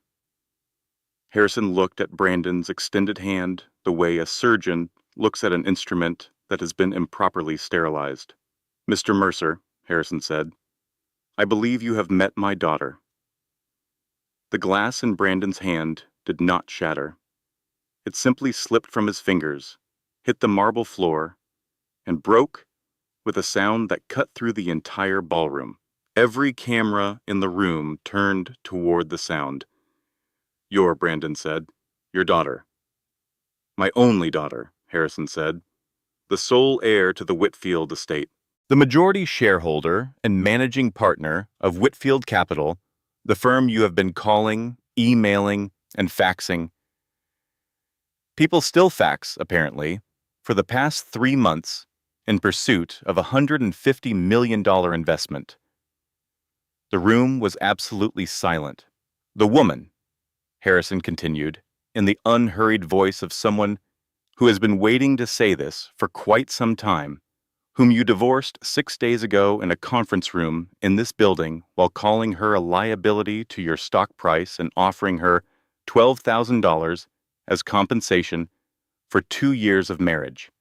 Harrison looked at Brandon's extended hand the way a surgeon looks at an instrument that has been improperly sterilized. "Mr. Mercer," Harrison said, "I believe you have met my daughter." The glass in Brandon's hand did not shatter. It simply slipped from his fingers, hit the marble floor, and broke with a sound that cut through the entire ballroom. Every camera in the room turned toward the sound. Brandon said. "Your daughter." "My only daughter," Harrison said. "The sole heir to the Whitfield estate. The majority shareholder and managing partner of Whitfield Capital, the firm you have been calling, emailing, and faxing. People still fax, apparently, for the past 3 months in pursuit of a $150 million investment." The room was absolutely silent. "The woman," Harrison continued, in the unhurried voice of someone who has been waiting to say this for quite some time, whom you divorced 6 days ago in a conference room in this building while calling her a liability to your stock price and offering her $12,000 as compensation for 2 years of marriage,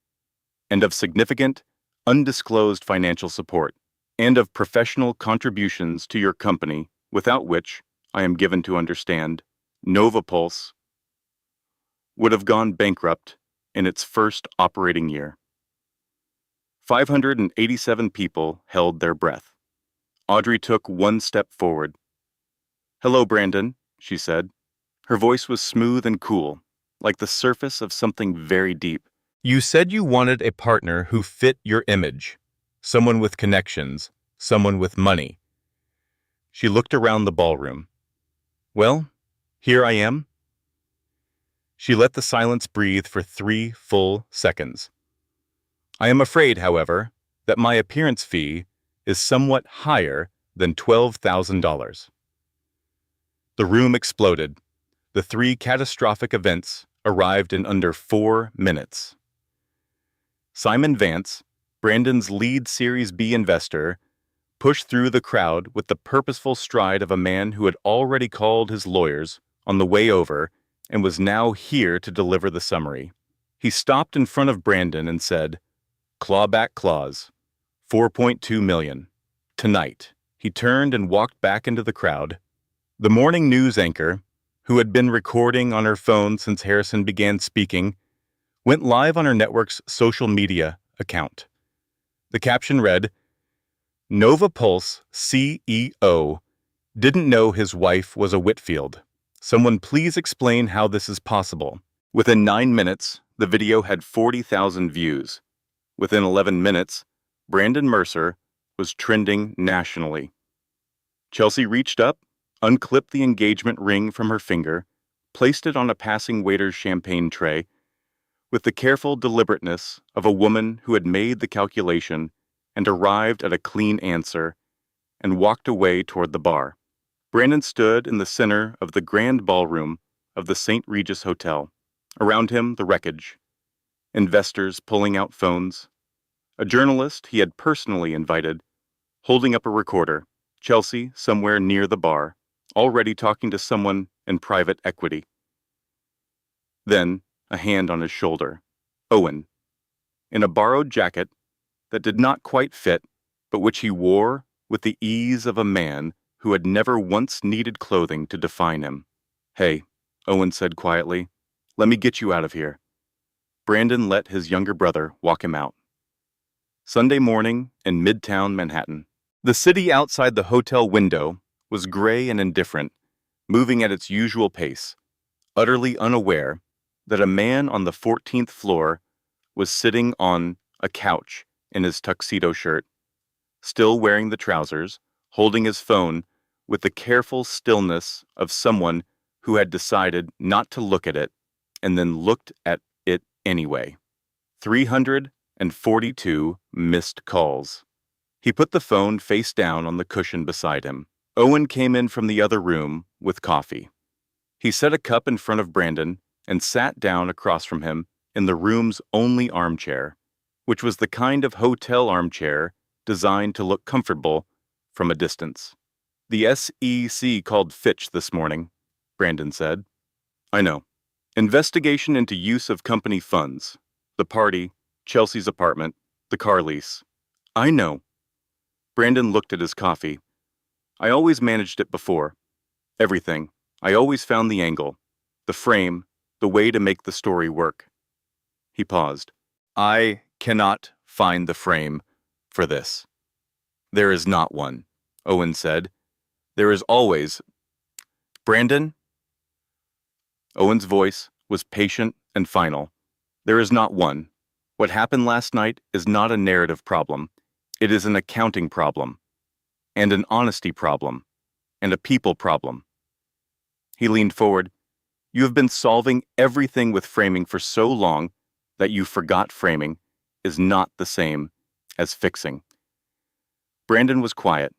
and of significant, undisclosed financial support, and of professional contributions to your company, without which, I am given to understand, Novapulse would have gone bankrupt in its first operating year. 587 people held their breath. Audrey took 1 step forward. "Hello, Brandon," she said. Her voice was smooth and cool, like the surface of something very deep. "You said you wanted a partner who fit your image, someone with connections, someone with money." She looked around the ballroom. "Well, here I am." She let the silence breathe for 3 full seconds. "I am afraid, however, that my appearance fee is somewhat higher than $12,000. The room exploded. The 3 catastrophic events arrived in under 4 minutes. Simon Vance, Brandon's lead Series B investor, pushed through the crowd with the purposeful stride of a man who had already called his lawyers on the way over and was now here to deliver the summary. He stopped in front of Brandon and said, "Clawback clause, $4.2 million. Tonight." He turned and walked back into the crowd. The morning news anchor, who had been recording on her phone since Harrison began speaking, went live on her network's social media account. The caption read, "Novapulse CEO didn't know his wife was a Whitfield. Someone please explain how this is possible." Within 9 minutes, the video had 40,000 views. Within 11 minutes, Brandon Mercer was trending nationally. Chelsea reached up, unclipped the engagement ring from her finger, placed it on a passing waiter's champagne tray, with the careful deliberateness of a woman who had made the calculation and arrived at a clean answer, and walked away toward the bar. Brandon stood in the center of the grand ballroom of the St. Regis Hotel, Around him, the wreckage. Investors pulling out phones. A journalist he had personally invited, holding up a recorder. Chelsea, somewhere near the bar, already talking to someone in private equity. Then, a hand on his shoulder. Owen, in a borrowed jacket that did not quite fit, but which he wore with the ease of a man who had never once needed clothing to define him. "Hey," Owen said quietly, "let me get you out of here." Brandon let his younger brother walk him out. Sunday morning in Midtown Manhattan. The city outside the hotel window was gray and indifferent, moving at its usual pace, utterly unaware that a man on the 14th floor was sitting on a couch in his tuxedo shirt, still wearing the trousers, holding his phone with the careful stillness of someone who had decided not to look at it and then looked at it anyway. 342 missed calls. He put the phone face down on the cushion beside him. Owen came in from the other room with coffee. He set a cup in front of Brandon and sat down across from him in the room's only armchair, which was the kind of hotel armchair designed to look comfortable from a distance. "The SEC called Fitch this morning," Brandon said. "I know. Investigation into use of company funds. The party, Chelsea's apartment, the car lease." "I know." Brandon looked at his coffee. "I always managed it before. Everything. I always found the angle, the frame, the way to make the story work." He paused. "I cannot find the frame for this." "There is not one," Owen said. "There is always—" "Brandon?" Owen's voice was patient and final. "There is not one. What happened last night is not a narrative problem. It is an accounting problem, and an honesty problem, and a people problem." He leaned forward. "You have been solving everything with framing for so long that you forgot framing is not the same as fixing." Brandon was quiet.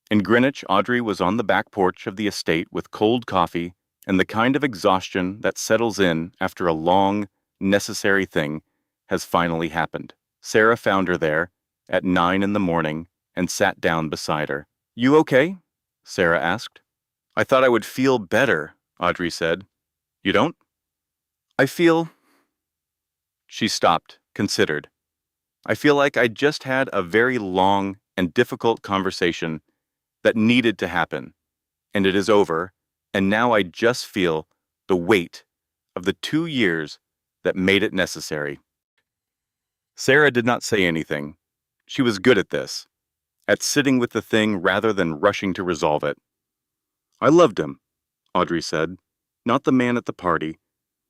In Greenwich, Audrey was on the back porch of the estate with cold coffee and the kind of exhaustion that settles in after a long, necessary thing has finally happened. Sarah found her there at 9 in the morning and sat down beside her. "You okay?" Sarah asked. "I thought I would feel better," Audrey said. "You don't?" "I feel—" She stopped, considered. "I feel like I just had a very long and difficult conversation that needed to happen, and it is over, and now I just feel the weight of the 2 years that made it necessary." Sarah did not say anything. She was good at this, at sitting with the thing rather than rushing to resolve it. "I loved him," Audrey said. "Not the man at the party,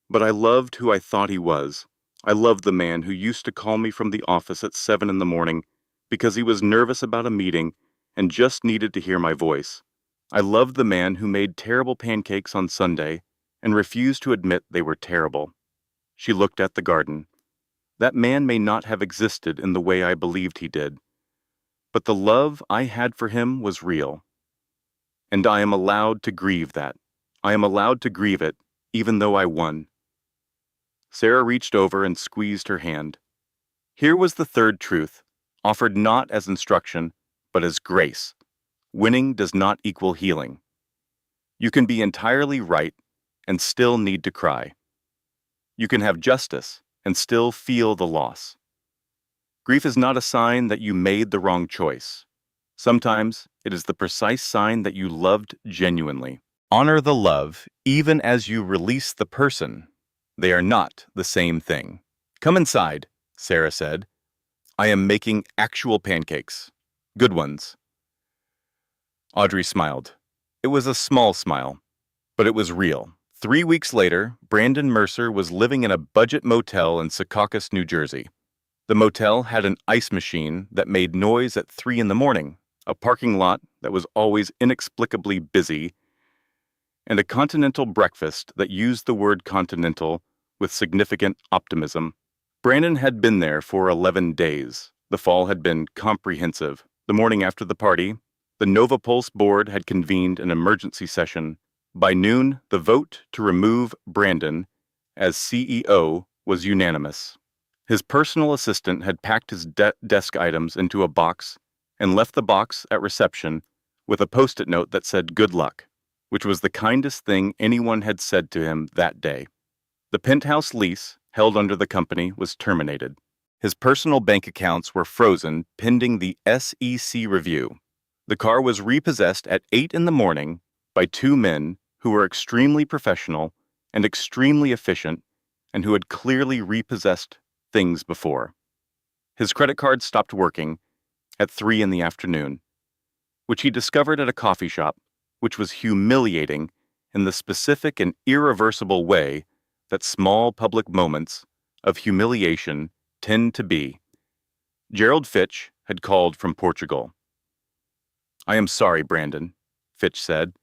but I loved who I thought he was. I loved the man who used to call me from the office at 7 in the morning because he was nervous about a meeting and just needed to hear my voice. I loved the man who made terrible pancakes on Sunday and refused to admit they were terrible." She looked at the garden. "That man may not have existed in the way I believed he did, but the love I had for him was real. And I am allowed to grieve that. I am allowed to grieve it, even though I won." Sarah reached over and squeezed her hand. Here was the third truth, offered not as instruction, but as grace. Winning does not equal healing. You can be entirely right and still need to cry. You can have justice and still feel the loss. Grief is not a sign that you made the wrong choice. Sometimes it is the precise sign that you loved genuinely. Honor the love even as you release the person. They are not the same thing. "Come inside," Sarah said. "I am making actual pancakes. Good ones." Audrey smiled. It was a small smile, but it was real. 3 weeks later, Brandon Mercer was living in a budget motel in Secaucus, New Jersey. The motel had an ice machine that made noise at 3 in the morning, a parking lot that was always inexplicably busy, and a continental breakfast that used the word continental with significant optimism. Brandon had been there for 11 days. The fall had been comprehensive. The morning after the party, the Nova Pulse board had convened an emergency session. By noon, the vote to remove Brandon as CEO was unanimous. His personal assistant had packed his desk items into a box and left the box at reception with a post-it note that said "Good luck," which was the kindest thing anyone had said to him that day. The penthouse lease held under the company was terminated. His personal bank accounts were frozen pending the SEC review. The car was repossessed at 8 in the morning by two men who were extremely professional and extremely efficient and who had clearly repossessed things before. His credit card stopped working at 3 in the afternoon, which he discovered at a coffee shop, which was humiliating in the specific and irreversible way that small public moments of humiliation tend to be. Gerald Fitch had called from Portugal. "I am sorry, Brandon," Fitch said.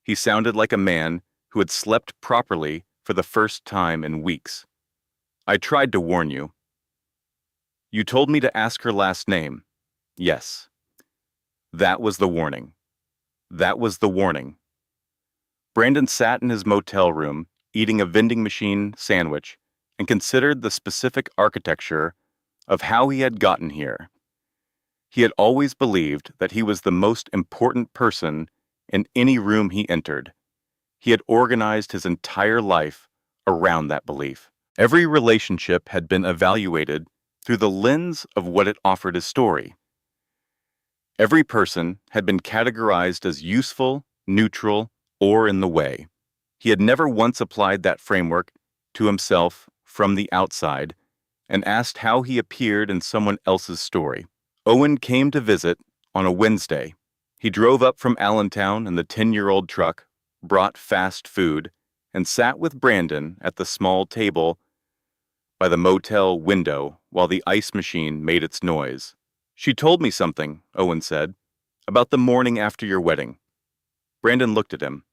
He sounded like a man who had slept properly for the first time in weeks. "I tried to warn you." "You told me to ask her last name." "Yes." That was the warning. That was the warning. Brandon sat in his motel room, eating a vending machine sandwich, and considered the specific architecture of how he had gotten here. He had always believed that he was the most important person in any room he entered. He had organized his entire life around that belief. Every relationship had been evaluated through the lens of what it offered as story. Every person had been categorized as useful, neutral, or in the way. He had never once applied that framework to himself from the outside and asked how he appeared in someone else's story. Owen came to visit on a Wednesday. He drove up from Allentown in the 10-year-old truck, brought fast food, and sat with Brandon at the small table by the motel window while the ice machine made its noise. "She told me something," Owen said, "about the morning after your wedding." Brandon looked at him.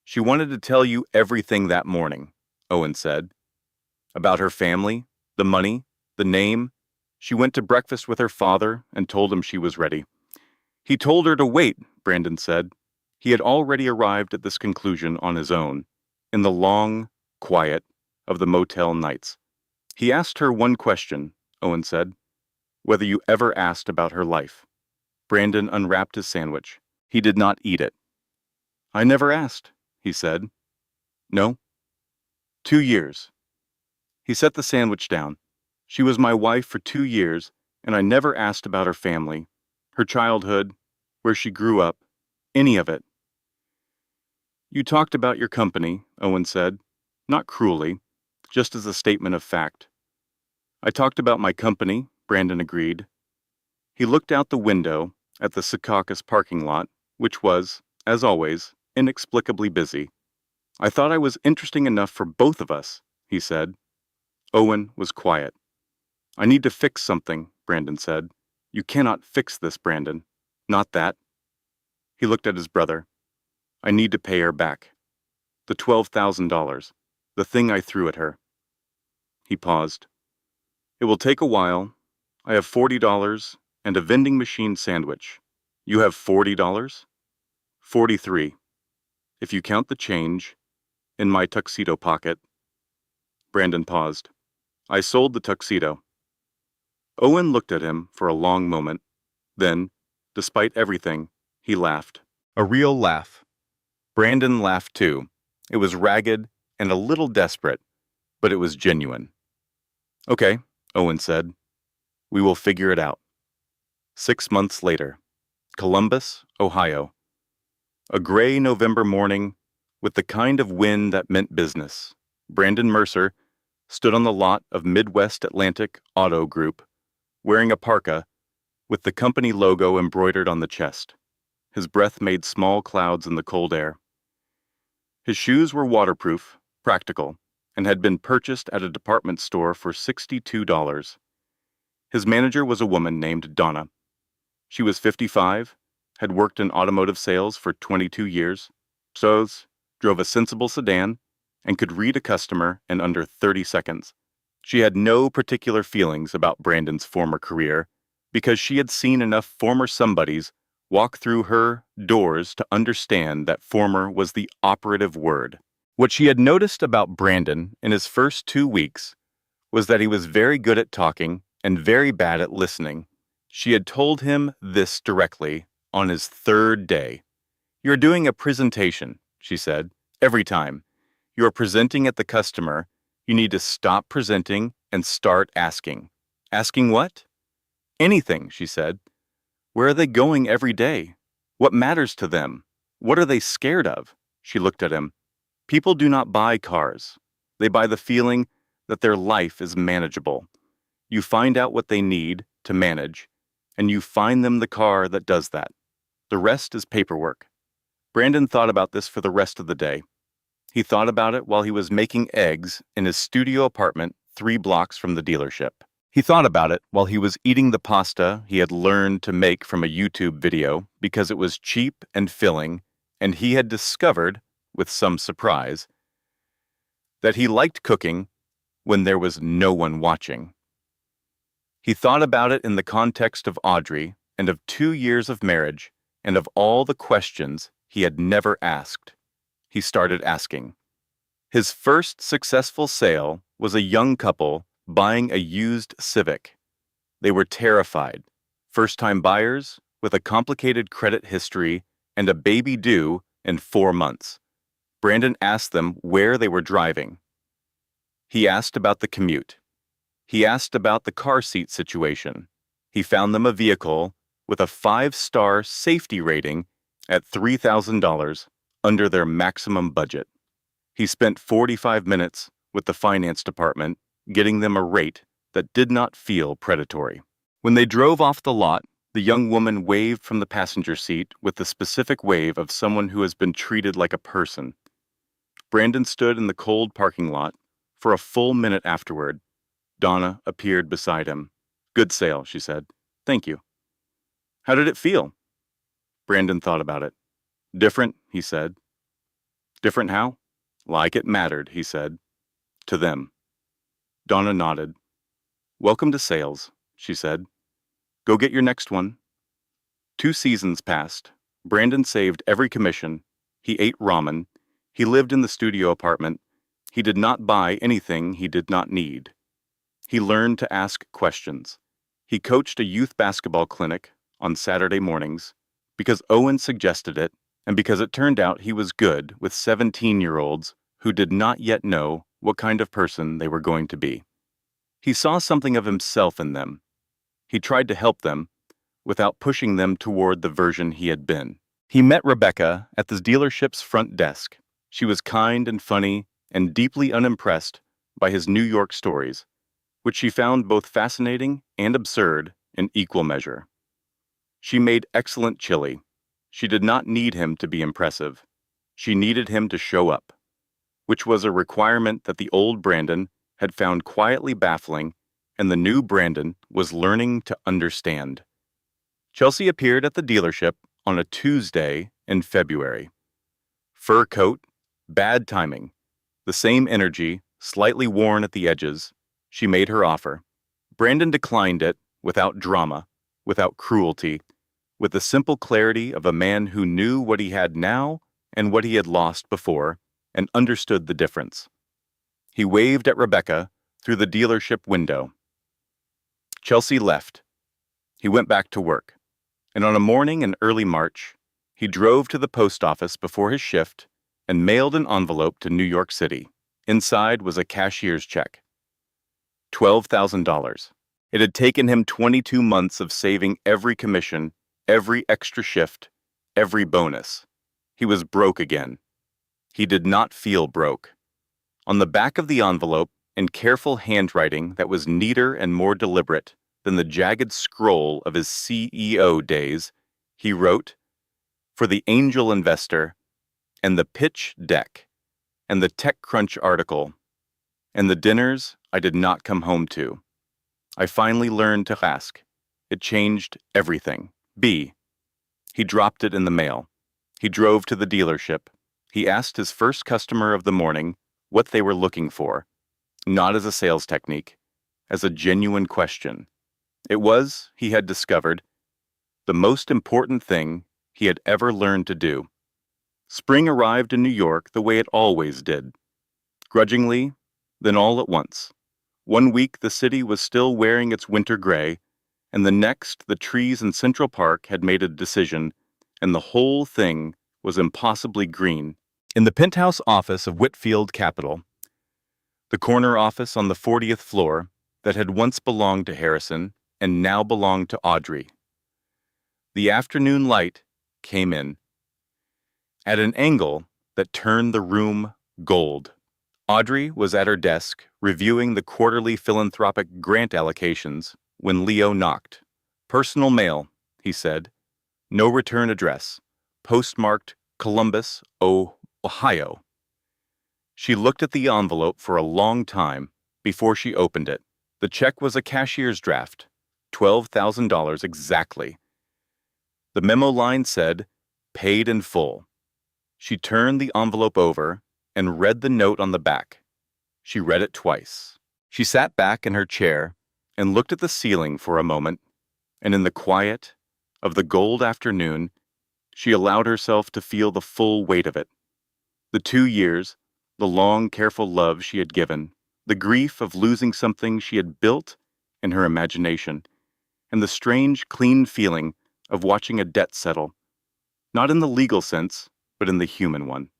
"She wanted to tell you everything that morning," Owen said. "About her family, the money, the name. She went to breakfast with her father and told him she was ready." "He told her to wait," Brandon said. He had already arrived at this conclusion on his own, in the long quiet of the motel nights. "He asked her one question," Owen said. "Whether you ever asked about her life." Brandon unwrapped his sandwich. He did not eat it. "I never asked," he said. "No?" 2 years. He set the sandwich down. "She was my wife for 2 years, and I never asked about her family, her childhood, where she grew up, any of it." "You talked about your company," Owen said, not cruelly, just as a statement of fact. "I talked about my company," Brandon agreed. He looked out the window at the Secaucus parking lot, which was, as always, inexplicably busy. "I thought I was interesting enough for both of us," he said. Owen was quiet. "I need to fix something," Brandon said. "You cannot fix this, Brandon. Not that." He looked at his brother. "I need to pay her back. The $12,000. The thing I threw at her." He paused. "It will take a while. I have $40 and a vending machine sandwich. You have $40? 43. If you count the change, in my tuxedo pocket." Brandon paused. "I sold the tuxedo." Owen looked at him for a long moment. Then, despite everything, he laughed. A real laugh. Brandon laughed too. It was ragged and a little desperate, but it was genuine. "Okay," Owen said. "We will figure it out." 6 months later, Columbus, Ohio. A gray November morning with the kind of wind that meant business. Brandon Mercer stood on the lot of Midwest Atlantic Auto Group, wearing a parka with the company logo embroidered on the chest. His breath made small clouds in the cold air. His shoes were waterproof, practical, and had been purchased at a department store for $62. His manager was a woman named Donna. She was 55, had worked in automotive sales for 22 years, drove a sensible sedan, and could read a customer in under 30 seconds. She had no particular feelings about Brandon's former career because she had seen enough former somebodies walk through her doors to understand that former was the operative word. What she had noticed about Brandon in his first 2 weeks was that he was very good at talking and very bad at listening. She had told him this directly on his third day. "You're doing a presentation," she said. "Every time you're presenting at the customer, you need to stop presenting and start asking." "Asking what?" "Anything," she said. "Where are they going every day? What matters to them? What are they scared of?" She looked at him. "People do not buy cars. They buy the feeling that their life is manageable. You find out what they need to manage, and you find them the car that does that. The rest is paperwork." Brandon thought about this for the rest of the day. He thought about it while he was making eggs in his studio apartment 3 blocks from the dealership. He thought about it while he was eating the pasta he had learned to make from a YouTube video because it was cheap and filling, and he had discovered, with some surprise, that he liked cooking when there was no one watching. He thought about it in the context of Audrey and of 2 years of marriage and of all the questions he had never asked. He started asking. His first successful sale was a young couple buying a used Civic. They were terrified, first-time buyers with a complicated credit history and a baby due in 4 months. Brandon asked them where they were driving. He asked about the commute. He asked about the car seat situation. He found them a vehicle with a 5-star safety rating at $3,000 under their maximum budget. He spent 45 minutes with the finance department getting them a rate that did not feel predatory. When they drove off the lot, the young woman waved from the passenger seat with the specific wave of someone who has been treated like a person. Brandon stood in the cold parking lot for a full minute afterward. Donna appeared beside him. "Good sale," she said. "Thank you." "How did it feel?" Brandon thought about it. "Different," he said. "Different how?" "Like it mattered," he said. "To them." Donna nodded. "Welcome to sales," she said. "Go get your next one." 2 seasons passed. Brandon saved every commission. He ate ramen. He lived in the studio apartment. He did not buy anything he did not need. He learned to ask questions. He coached a youth basketball clinic on Saturday mornings because Owen suggested it and because it turned out he was good with 17-year-olds who did not yet know what kind of person they were going to be. He saw something of himself in them. He tried to help them without pushing them toward the version he had been. He met Rebecca at the dealership's front desk. She was kind and funny and deeply unimpressed by his New York stories, which she found both fascinating and absurd in equal measure. She made excellent chili. She did not need him to be impressive. She needed him to show up, which was a requirement that the old Brandon had found quietly baffling and the new Brandon was learning to understand. Chelsea appeared at the dealership on a Tuesday in February. Fur coat, bad timing, the same energy, slightly worn at the edges. She made her offer. Brandon declined it without drama, without cruelty, with the simple clarity of a man who knew what he had now and what he had lost before and understood the difference. He waved at Rebecca through the dealership window. Chelsea left. He went back to work, and on a morning in early March, he drove to the post office before his shift and mailed an envelope to New York City. Inside was a cashier's check. $12,000. It had taken him 22 months of saving every commission, every extra shift, every bonus. He was broke again. He did not feel broke. On the back of the envelope, in careful handwriting that was neater and more deliberate than the jagged scroll of his CEO days, he wrote, "For the angel investor, and the pitch deck, and the TechCrunch article, and the dinners I did not come home to. I finally learned to ask. It changed everything. B." He dropped it in the mail. He drove to the dealership. He asked his first customer of the morning what they were looking for, not as a sales technique, as a genuine question. It was, he had discovered, the most important thing he had ever learned to do. Spring arrived in New York the way it always did. Grudgingly, then all at once. One week the city was still wearing its winter gray, and the next the trees in Central Park had made a decision, and the whole thing was impossibly green. In the penthouse office of Whitfield Capital, the corner office on the 40th floor that had once belonged to Harrison and now belonged to Audrey, the afternoon light came in at an angle that turned the room gold. Audrey was at her desk reviewing the quarterly philanthropic grant allocations when Leo knocked. "Personal mail," he said. "No return address. Postmarked Columbus, Ohio." She looked at the envelope for a long time before she opened it. The check was a cashier's draft, $12,000 exactly. The memo line said, "Paid in full." She turned the envelope over and read the note on the back. She read it twice. She sat back in her chair and looked at the ceiling for a moment, and in the quiet of the gold afternoon, she allowed herself to feel the full weight of it. The 2 years, the long, careful love she had given, the grief of losing something she had built in her imagination, and the strange, clean feeling of watching a debt settle, not in the legal sense, but in the human one.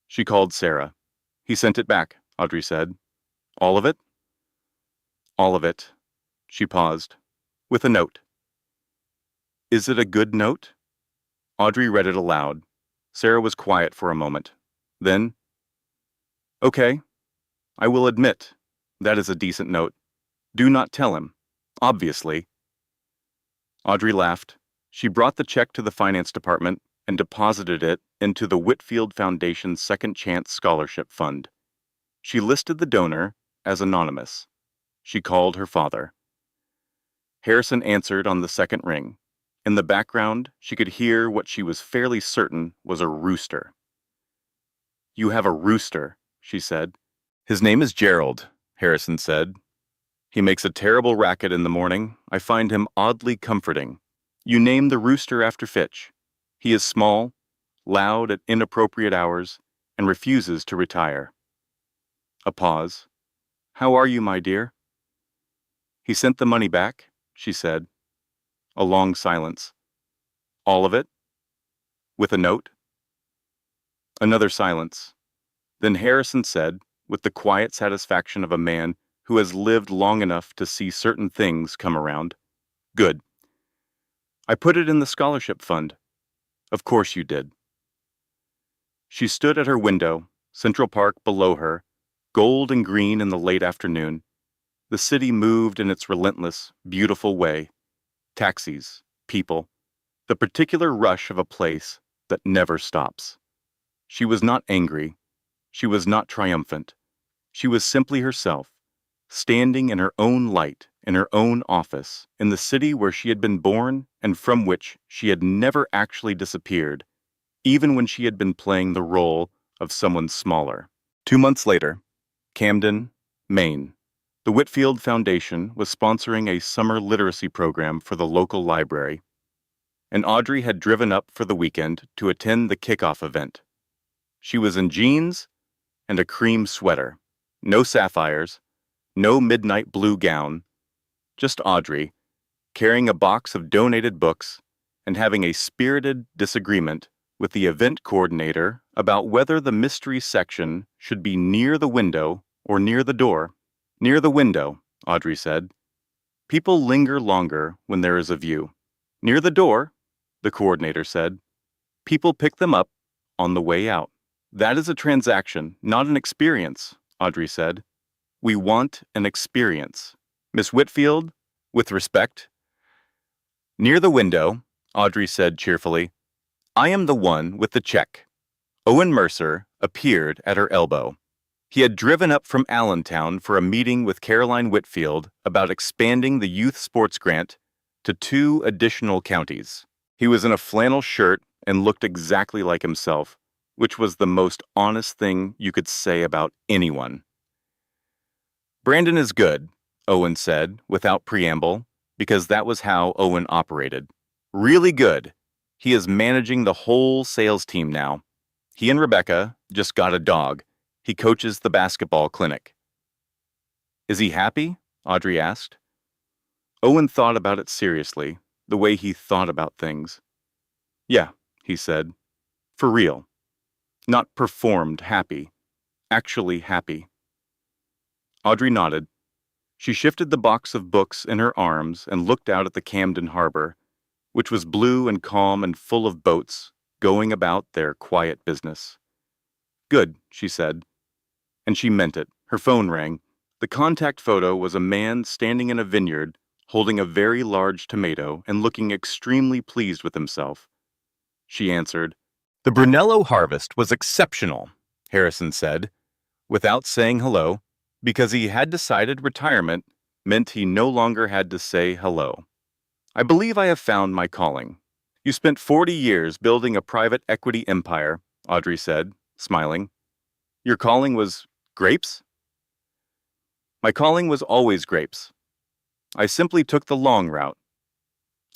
She called Sarah. "He sent it back," Audrey said. "All of it?" "All of it." She paused. "With a note." "Is it a good note?" Audrey read it aloud. Sarah was quiet for a moment. Then, "Okay, I will admit, that is a decent note. Do not tell him. Obviously." Audrey laughed. She brought the check to the finance department and deposited it into the Whitfield Foundation's Second Chance Scholarship Fund. She listed the donor as anonymous. She called her father. Harrison answered on the second ring. In the background, she could hear what she was fairly certain was a rooster. "You have a rooster," she said. "His name is Gerald," Harrison said. "He makes a terrible racket in the morning. I find him oddly comforting. You named the rooster after Fitch. He is small, loud at inappropriate hours, and refuses to retire." A pause. "How are you, my dear?" "He sent the money back," she said. A long silence. "All of it? With a note?" Another silence. Then Harrison said, with the quiet satisfaction of a man who has lived long enough to see certain things come around, "Good. I put it in the scholarship fund." "Of course you did." She stood at her window, Central Park below her, gold and green in the late afternoon. The city moved in its relentless, beautiful way. Taxis, people, the particular rush of a place that never stops. She was not angry. She was not triumphant. She was simply herself, standing in her own light, in her own office, in the city where she had been born and from which she had never actually disappeared, even when she had been playing the role of someone smaller. 2 months later, Camden, Maine. The Whitfield Foundation was sponsoring a summer literacy program for the local library, and Audrey had driven up for the weekend to attend the kickoff event. She was in jeans and a cream sweater, no sapphires, no midnight blue gown, just Audrey, carrying a box of donated books and having a spirited disagreement with the event coordinator about whether the mystery section should be near the window or near the door. "Near the window," Audrey said. "People linger longer when there is a view." "Near the door," the coordinator said. "People pick them up on the way out." "That is a transaction, not an experience," Audrey said. "We want an experience. Miss Whitfield, with respect." "Near the window," Audrey said cheerfully. "I am the one with the check." Owen Mercer appeared at her elbow. He had driven up from Allentown for a meeting with Caroline Whitfield about expanding the youth sports grant to 2 additional counties. He was in a flannel shirt and looked exactly like himself, which was the most honest thing you could say about anyone. "Brandon is good," Owen said, without preamble, because that was how Owen operated. "Really good. He is managing the whole sales team now. He and Rebecca just got a dog. He coaches the basketball clinic. Is he happy? Audrey asked. Owen thought about it seriously, the way he thought about things. Yeah, he said. For real. Not performed happy. Actually happy. Audrey nodded. She shifted the box of books in her arms and looked out at the Camden harbor, which was blue and calm and full of boats going about their quiet business. Good, she said. And she meant it. Her phone rang. The contact photo was a man standing in a vineyard, holding a very large tomato and looking extremely pleased with himself. She answered. The Brunello harvest was exceptional, Harrison said, without saying hello, because he had decided retirement meant he no longer had to say hello. I believe I have found my calling. You spent 40 years building a private equity empire, Audrey said, smiling. Your calling was grapes? My calling was always grapes. I simply took the long route.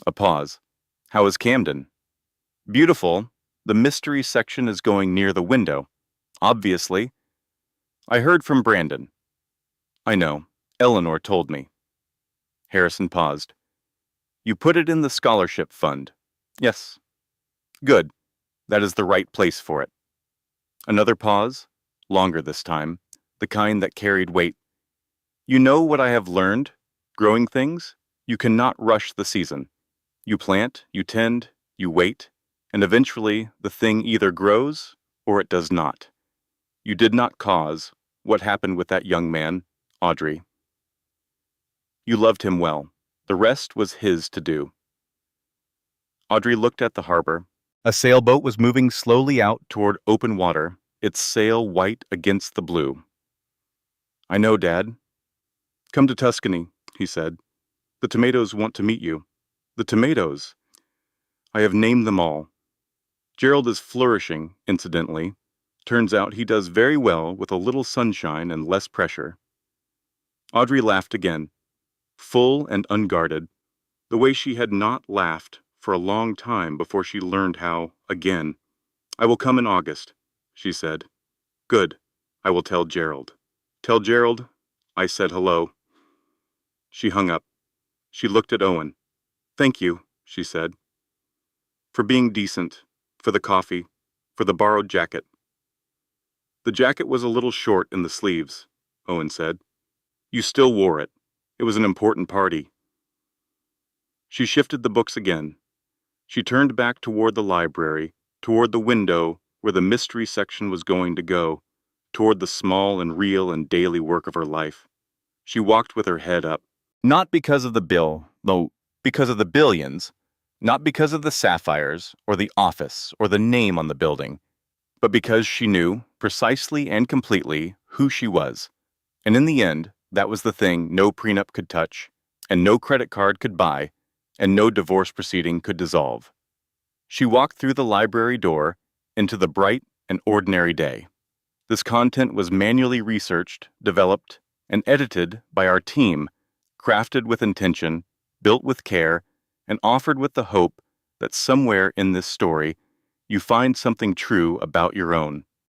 A pause. How is Camden? Beautiful. The mystery section is going near the window. Obviously. I heard from Brandon. I know. Eleanor told me. Harrison paused. You put it in the scholarship fund. Yes. Good. That is the right place for it. Another pause, longer this time, the kind that carried weight. You know what I have learned? Growing things, you cannot rush the season. You plant, you tend, you wait, and eventually the thing either grows or it does not. You did not cause what happened with that young man, Audrey. You loved him well. The rest was his to do. Audrey looked at the harbor. A sailboat was moving slowly out toward open water, its sail white against the blue. I know, Dad. Come to Tuscany, he said. The tomatoes want to meet you. The tomatoes. I have named them all. Gerald is flourishing, incidentally. Turns out he does very well with a little sunshine and less pressure. Audrey laughed again, full and unguarded, the way she had not laughed for a long time before she learned how, again. I will come in August, she said. Good. I will tell Gerald. Tell Gerald I said hello. She hung up. She looked at Owen. Thank you, she said. For being decent, for the coffee, for the borrowed jacket. The jacket was a little short in the sleeves, Owen said. You still wore it. It was an important party. She shifted the books again. She turned back toward the library, toward the window where the mystery section was going to go, toward the small and real and daily work of her life. She walked with her head up. Not because of the bill, though because of the billions, not because of the sapphires, or the office, or the name on the building, but because she knew, precisely and completely, who she was. And in the end, that was the thing no prenup could touch, and no credit card could buy, and no divorce proceeding could dissolve. She walked through the library door into the bright and ordinary day. This content was manually researched, developed, and edited by our team, crafted with intention, built with care, and offered with the hope that somewhere in this story you find something true about your own.